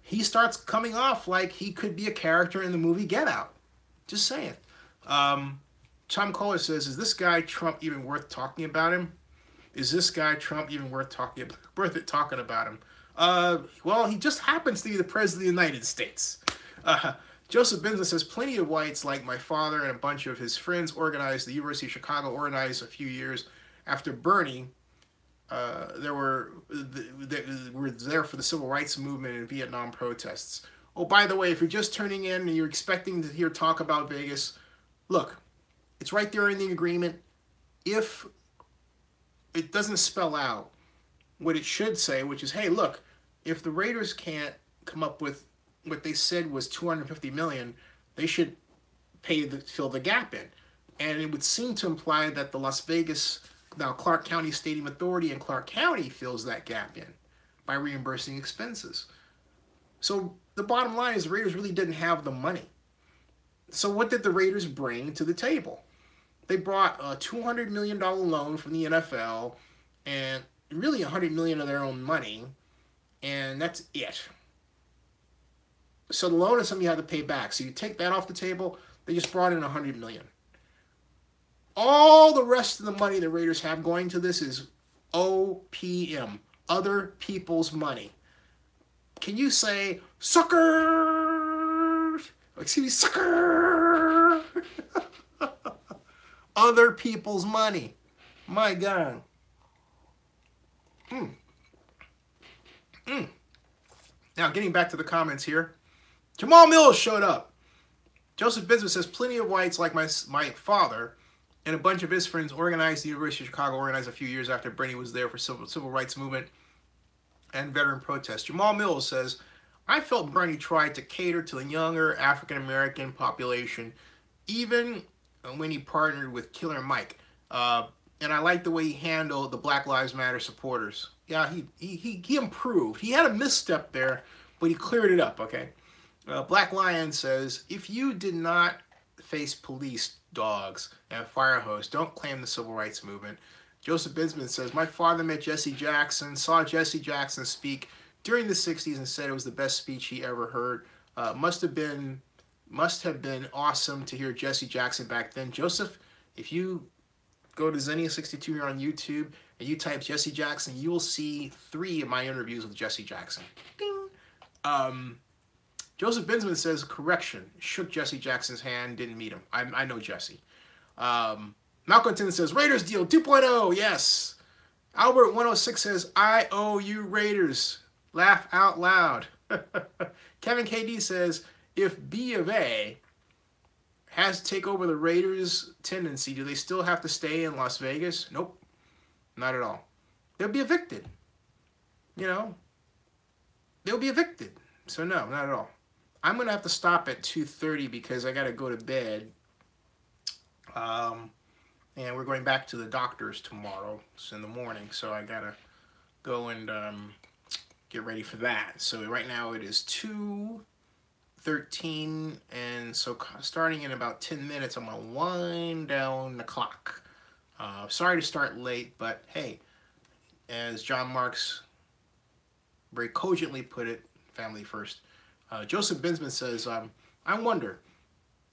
he starts coming off like he could be a character in the movie Get Out. Just saying. Tom Kohler says, is this guy Trump even worth talking about him? Is this guy Trump even worth talking about him? Well, he just happens to be the president of the United States. Joseph Binsman says, plenty of whites like my father and a bunch of his friends organized, the University of Chicago organized a few years after Bernie. They were there for the civil rights movement and Vietnam protests. Oh, by the way, if you're just turning in and you're expecting to hear talk about Vegas, look, it's right there in the agreement. If it doesn't spell out what it should say, which is, hey, look, if the Raiders can't come up with what they said was $250 million, they should fill the gap in. And it would seem to imply that the Las Vegas, now Clark County Stadium Authority in Clark County fills that gap in by reimbursing expenses. So the bottom line is the Raiders really didn't have the money. So what did the Raiders bring to the table? They brought a $200 million loan from the NFL and really $100 million of their own money, and that's it. So the loan is something you have to pay back. So you take that off the table, they just brought in $100 million. All the rest of the money the Raiders have going to this is OPM, other people's money. Can you say, suckers? Excuse me, sucker! Other people's money. My God. Now, getting back to the comments here. Jamal Mills showed up. Joseph Binsman says, plenty of whites like my father and a bunch of his friends organized, the University of Chicago organized a few years after Bernie was there for civil rights movement and veteran protests. Jamal Mills says, I felt Bernie tried to cater to the younger African-American population, even when he partnered with Killer Mike. And I like the way he handled the Black Lives Matter supporters. Yeah, he improved. He had a misstep there, but he cleared it up, okay? Black Lion says, if you did not face police dogs and fire hose, don't claim the civil rights movement. Joseph Binsman says, my father met Jesse Jackson, saw Jesse Jackson speak during the 60s and said it was the best speech he ever heard. Must have been awesome to hear Jesse Jackson back then. Joseph, if you go to Xenia62 here on YouTube and you type Jesse Jackson, you will see 3 of my interviews with Jesse Jackson. Ding. Joseph Binsman says, correction, shook Jesse Jackson's hand, didn't meet him. I know Jesse. Malcolm Tin says, Raiders deal 2.0. Yes. Albert 106 says, I owe you Raiders. Laugh out loud. Kevin KD says, if B of A has to take over the Raiders' tendency, do they still have to stay in Las Vegas? Nope. Not at all. They'll be evicted. You know, they'll be evicted. So no, not at all. I'm going to have to stop at 2:30 because I got to go to bed. And we're going back to the doctor's tomorrow. It's in the morning, so I got to go and get ready for that. So right now it is 2:13, and so starting in about 10 minutes, I'm going to wind down the clock. Sorry to start late, but hey, as John Marks very cogently put it, family first. Joseph Binsman says, I wonder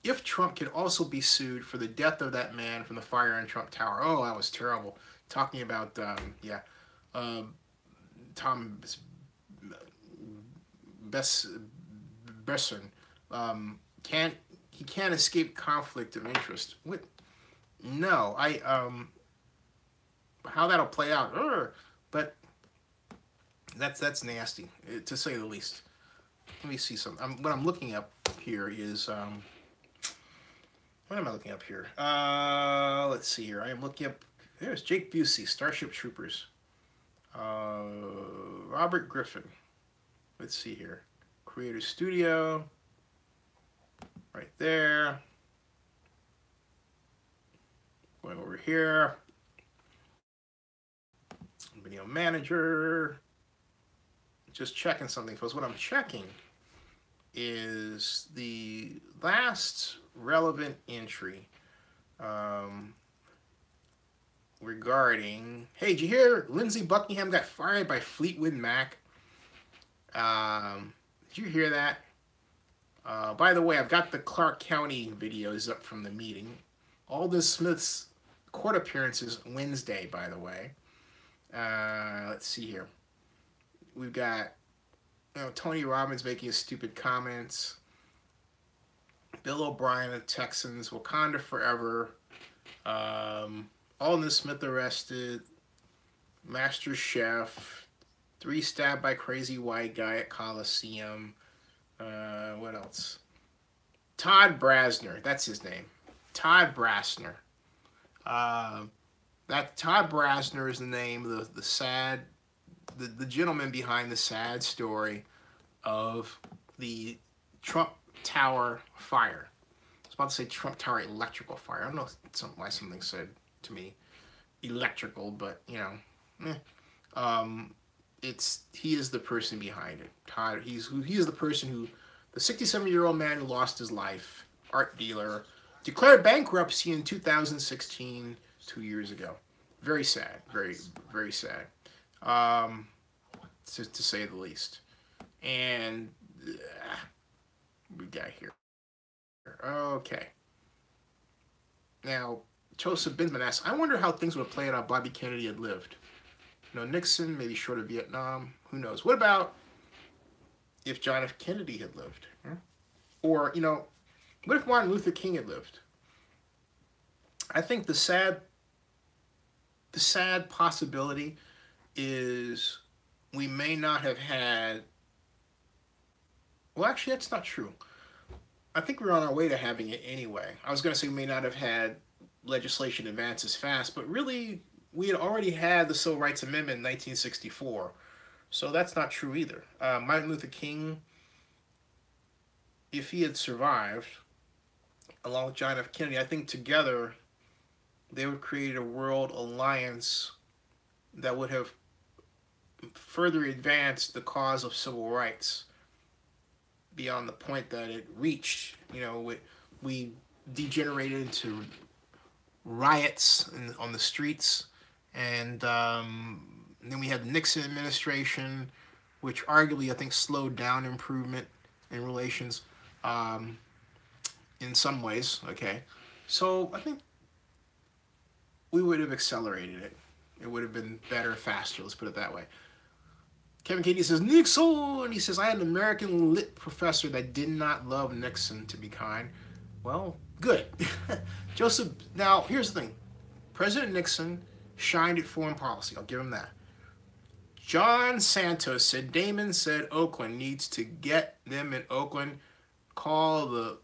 if Trump can also be sued for the death of that man from the fire in Trump Tower. Oh, that was terrible. Talking about, Tom Besson. He can't escape conflict of interest. What? No, how that'll play out, but that's nasty, to say the least. Let me see something. What I'm looking up here is, what am I looking up here? Let's see here. I am looking up, there's Jake Busey, Starship Troopers. Robert Griffin. Let's see here. Creator Studio. Right there. Going over here. Video manager. Just checking something, folks. What I'm checking is the last relevant entry regarding, hey, did you hear Lindsey Buckingham got fired by Fleetwood Mac? Did you hear that? By the way, I've got the Clark County videos up from the meeting. Alden Smith's court appearance is Wednesday, by the way. Let's see here. We've got, Tony Robbins making his stupid comments. Bill O'Brien of Texans, Wakanda Forever. Alden Smith arrested. Master Chef. 3 stabbed by crazy white guy at Coliseum. What else? Todd Brasner. That's his name. Todd Brasner. That Todd Brasner is the name of the sad, the gentleman behind the sad story of the Trump Tower fire. I was about to say Trump Tower electrical fire. I don't know why something said to me electrical, but he is the person behind it. Todd, he is the person who, the 67-year-old man who lost his life, art dealer, declared bankruptcy in 2016, 2 years ago. Very sad, very, very sad, to say the least. And we got here. Okay. Now, Joseph Binsman asks, I wonder how things would have played out if Bobby Kennedy had lived. Nixon, maybe short of Vietnam, who knows? What about if John F. Kennedy had lived? Or, what if Martin Luther King had lived? I think the sad possibility is we may not have had, well, actually, that's not true. I think we're on our way to having it anyway. I was going to say we may not have had legislation advance as fast, but really, we had already had the Civil Rights Amendment in 1964. So that's not true either. Martin Luther King, if he had survived, along with John F. Kennedy, I think together they would create a world alliance that would have further advanced the cause of civil rights beyond the point that it reached. We degenerated into riots on the streets, and then we had the Nixon administration, which arguably I think slowed down improvement in relations in some ways. Okay, so I think we would have accelerated it. It would have been better, faster. Let's put it that way. Kevin Katie says, Nixon! He says, I had an American lit professor that did not love Nixon, to be kind. Well, Good. Joseph, now here's the thing. President Nixon shined at foreign policy. I'll give him that. John Santos said, Damon said Oakland needs to get them in Oakland, call the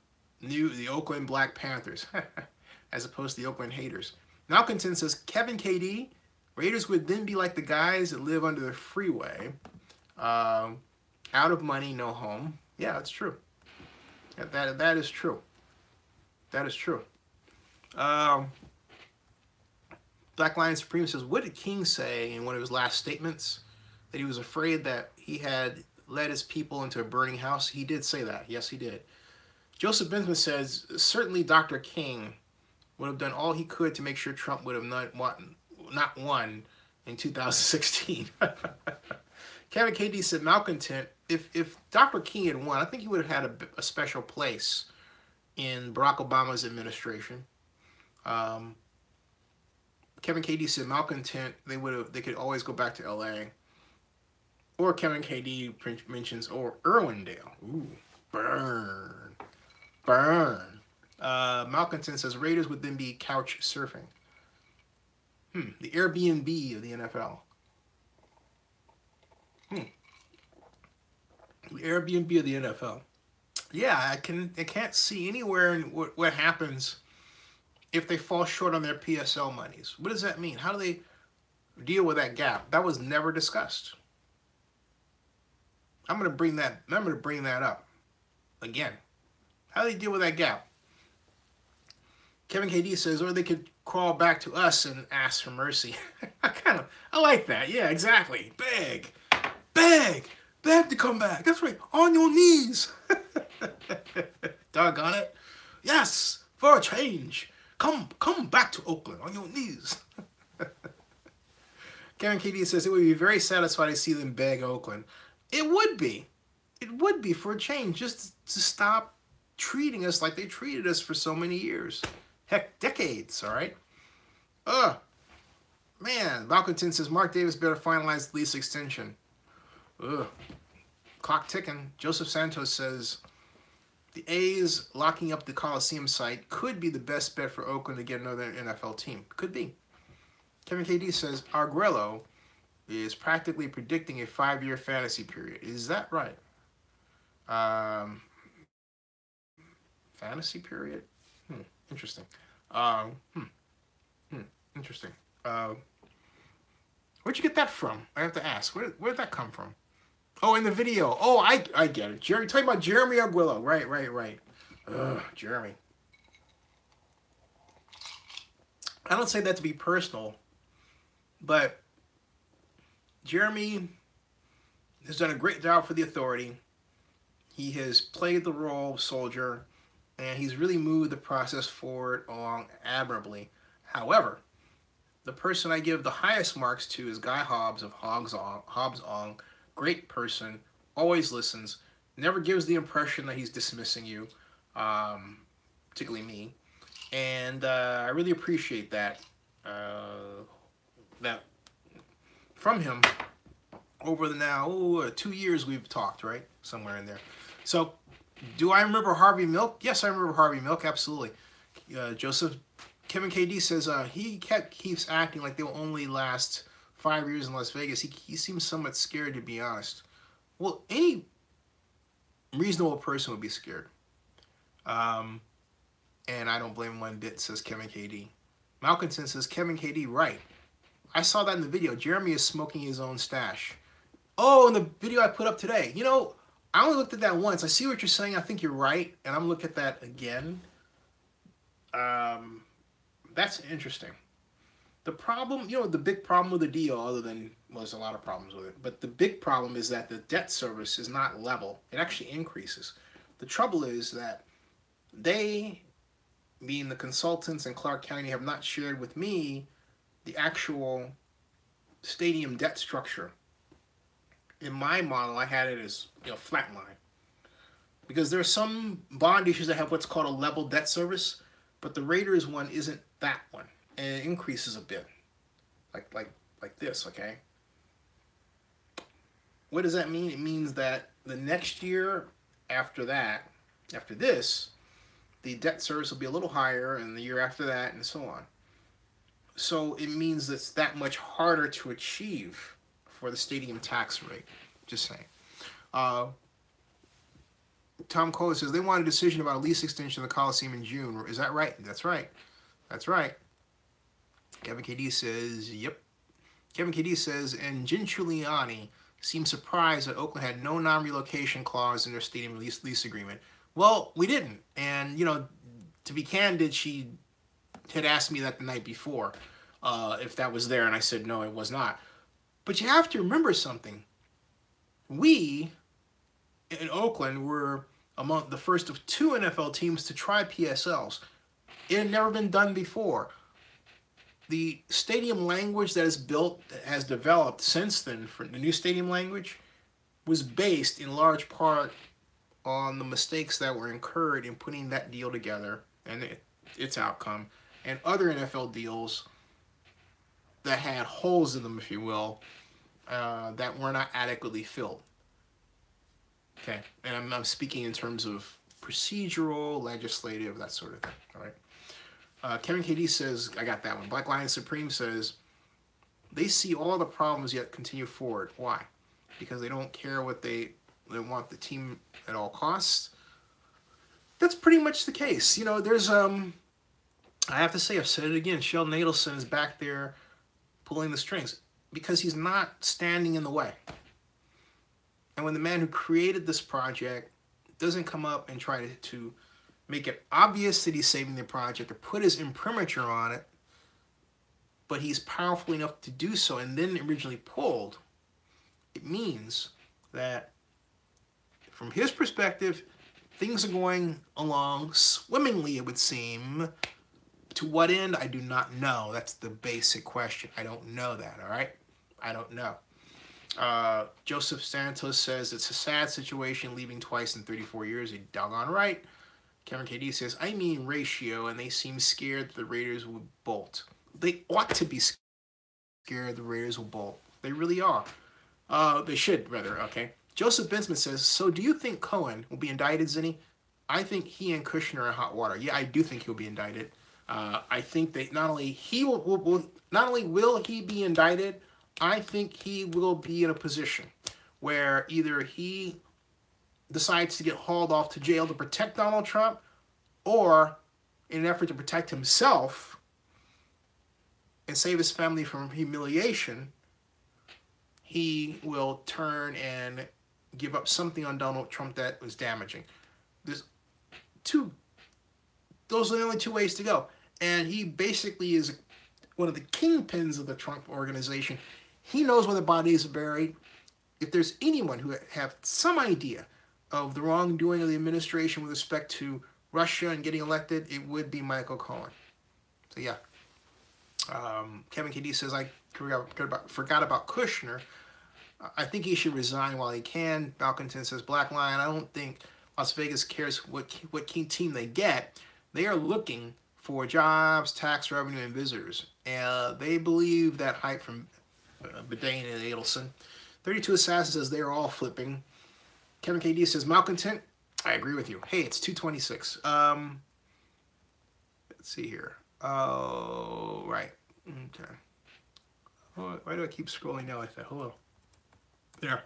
Oakland Black Panthers, as opposed to the Oakland haters. Malcontent says, Kevin KD, Raiders would then be like the guys that live under the freeway, out of money, no home. Yeah, that's true. That is true. That is true. Black Lion Supreme says, what did King say in one of his last statements? That he was afraid that he had led his people into a burning house? He did say that. Yes, he did. Joseph Benjamin says, certainly Dr. King would have done all he could to make sure Trump would have not won in 2016. Kevin KD said, malcontent, if Dr. King had won, I think he would have had a special place in Barack Obama's administration. Kevin KD said, malcontent, they could always go back to LA. Or Kevin KD mentions, or Irwindale. Ooh, burn. Malcontent says Raiders would then be couch surfing. The Airbnb of the NFL. The Airbnb of the NFL. Yeah, I can't see anywhere in what happens if they fall short on their PSL monies. What does that mean? How do they deal with that gap? That was never discussed. I'm gonna bring that up again. How do they deal with that gap? Kevin KD says, or they could crawl back to us and ask for mercy. I like that. Yeah, exactly. Beg to come back. That's right. On your knees. Doggone it. Yes, for a change. Come back to Oakland on your knees. Kevin KD says it would be very satisfied to see them beg Oakland. It would be. It would be for a change, just to stop treating us like they treated us for so many years. Heck, decades, all right? Man, Malcontent says Mark Davis better finalize the lease extension. Clock ticking. Joseph Santos says the A's locking up the Coliseum site could be the best bet for Oakland to get another NFL team. Could be. Kevin KD says Arguello is practically predicting a 5-year fantasy period. Is that right? Fantasy period? Interesting. Interesting. Where'd you get that from? I have to ask. Where'd that come from? Oh, in the video. Oh, I get it. Talking about Jeremy Arguello. Right. Jeremy. I don't say that to be personal, but Jeremy has done a great job for the authority. He has played the role of soldier, and he's really moved the process forward along admirably. However, the person I give the highest marks to is Guy Hobbs of Hobbs Ong. Great person, always listens, never gives the impression that he's dismissing you, particularly me. And I really appreciate that from him over the now 2 years we've talked, right? Somewhere in there. So, do I remember Harvey Milk? Yes, I remember Harvey Milk, absolutely. Kevin KD says he keeps acting like they will only last 5 years in Las Vegas. He seems somewhat scared, to be honest. Well, any reasonable person would be scared. And I don't blame him one bit, says Kevin KD. Malcontent says, Kevin KD, right. I saw that in the video. Jeremy is smoking his own stash. Oh, in the video I put up today. You know, I only looked at that once. I see what you're saying. I think you're right. And I'm looking at that again. That's interesting. The problem, the big problem with the deal, other than, well, there's a lot of problems with it, but the big problem is that the debt service is not level. It actually increases. The trouble is that they, being the consultants in Clark County, have not shared with me the actual stadium debt structure. In my model, I had it as flat line. Because there are some bond issues that have what's called a level debt service, but the Raiders one isn't that one. And it increases a bit. Like this, okay? What does that mean? It means that the next year after this, the debt service will be a little higher, and the year after that, and so on. So it means it's that much harder to achieve for the stadium tax rate. Just saying. Uh, Tom Cohen says they want a decision about a lease extension of the Coliseum in June. Is that right? That's right. That's right. Kevin KD says, yep. Kevin KD says, and Jin Giuliani seemed surprised that Oakland had no non-relocation clause in their stadium lease agreement. Well, we didn't. And, to be candid, she had asked me that the night before if that was there, and I said, no, it was not. But you have to remember something. We, in Oakland, were among the first of 2 NFL teams to try PSLs. It had never been done before. The stadium language that has developed since then, for the new stadium language, was based in large part on the mistakes that were incurred in putting that deal together and its outcome, and other NFL deals that had holes in them, if you will, that were not adequately filled. Okay, and I'm speaking in terms of procedural, legislative, that sort of thing. All right. Kevin KD says, I got that one. Black Lion Supreme says, they see all the problems yet continue forward. Why? Because they don't care what they want the team at all costs. That's pretty much the case. There's I have to say, I've said it again, Sheldon Adelson is back there pulling the strings because he's not standing in the way. And when the man who created this project doesn't come up and try to make it obvious that he's saving the project or put his imprimatur on it, but he's powerful enough to do so and then originally pulled, it means that from his perspective, things are going along swimmingly, it would seem. To what end, I do not know. That's the basic question. I don't know that, all right? I don't know. Joseph Santos says, it's a sad situation, leaving twice in 34 years. You're doggone right. Kevin KD says, I mean ratio, and they seem scared that the Raiders will bolt. They ought to be scared the Raiders will bolt. They really are. They should, rather, okay? Joseph Bensman says, so do you think Cohen will be indicted, Zinni? I think he and Kushner are in hot water. Yeah, I do think he'll be indicted. I think that not only will he be indicted, I think he will be in a position where either he decides to get hauled off to jail to protect Donald Trump, or in an effort to protect himself and save his family from humiliation, he will turn and give up something on Donald Trump that was damaging. Those are the only 2 ways to go. And he basically is one of the kingpins of the Trump organization. He knows where the bodies are buried. If there's anyone who have some idea of the wrongdoing of the administration with respect to Russia and getting elected, it would be Michael Cohen. So yeah. Kevin KD says, I forgot about Kushner. I think he should resign while he can. Malcontent says, Black Lion, I don't think Las Vegas cares what key team they get. They are looking for jobs, tax revenue, and visitors. And they believe that hype from Bedane and Adelson. 32 Assassin says they are all flipping. Kevin KD says, Malcontent, I agree with you. Hey, it's 226. Let's see here. Oh, right. Okay. Oh, why do I keep scrolling down like that? Hello. There.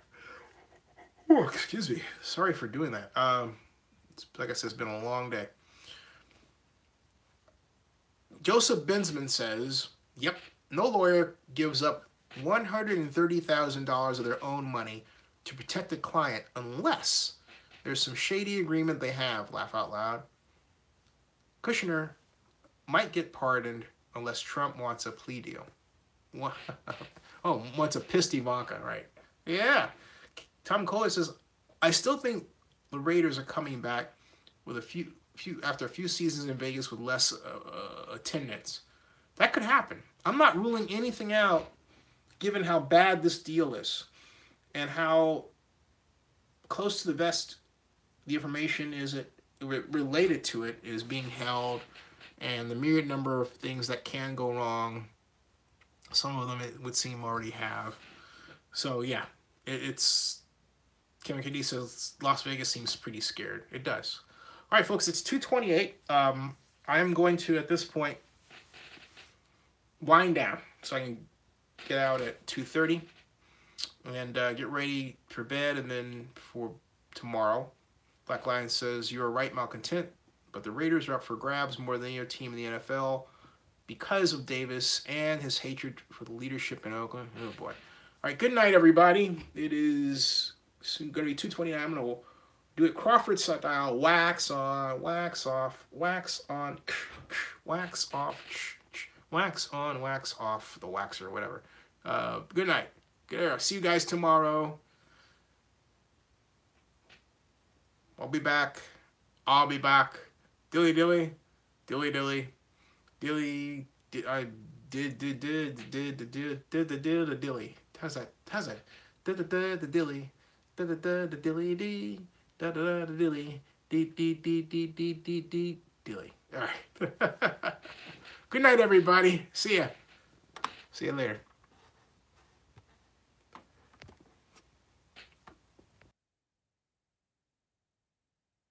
Oh, excuse me. Sorry for doing that. Like I said, it's been a long day. Joseph Bensman says, yep, no lawyer gives up $130,000 of their own money to protect a client unless there's some shady agreement they have. Laugh out loud. Kushner might get pardoned unless Trump wants a plea deal. Oh, wants a pissed Ivanka, right? Yeah. Tom Kohler says, I still think the Raiders are coming back with after a few seasons in Vegas with less attendance. That could happen. I'm not ruling anything out given how bad this deal is and how close to the vest the information is related to it is being held, and the myriad number of things that can go wrong. Some of them it would seem already have. So yeah, it's Kevin KD says Las Vegas seems pretty scared. It does. All right, folks, it's 2:28. I am going to, at this point, wind down so I can get out at 2:30 and get ready for bed, and then for tomorrow. Black Lion says, "You are right, malcontent, but the Raiders are up for grabs more than any other team in the NFL because of Davis and his hatred for the leadership in Oakland." Oh, boy. All right, good night, everybody. It is soon going to be 2:29. I'm going to do it Crawford style. Wax on, wax off, wax on, wax off, wax on, wax off, the waxer, or whatever. Good night. See you guys tomorrow. I'll be back. I'll be back. Dilly dilly, dilly dilly, dilly. I did the dilly. How's that? How's that? The dilly, the dilly dee, the dilly, dee dilly. All right. Good night, everybody. See ya. See you later.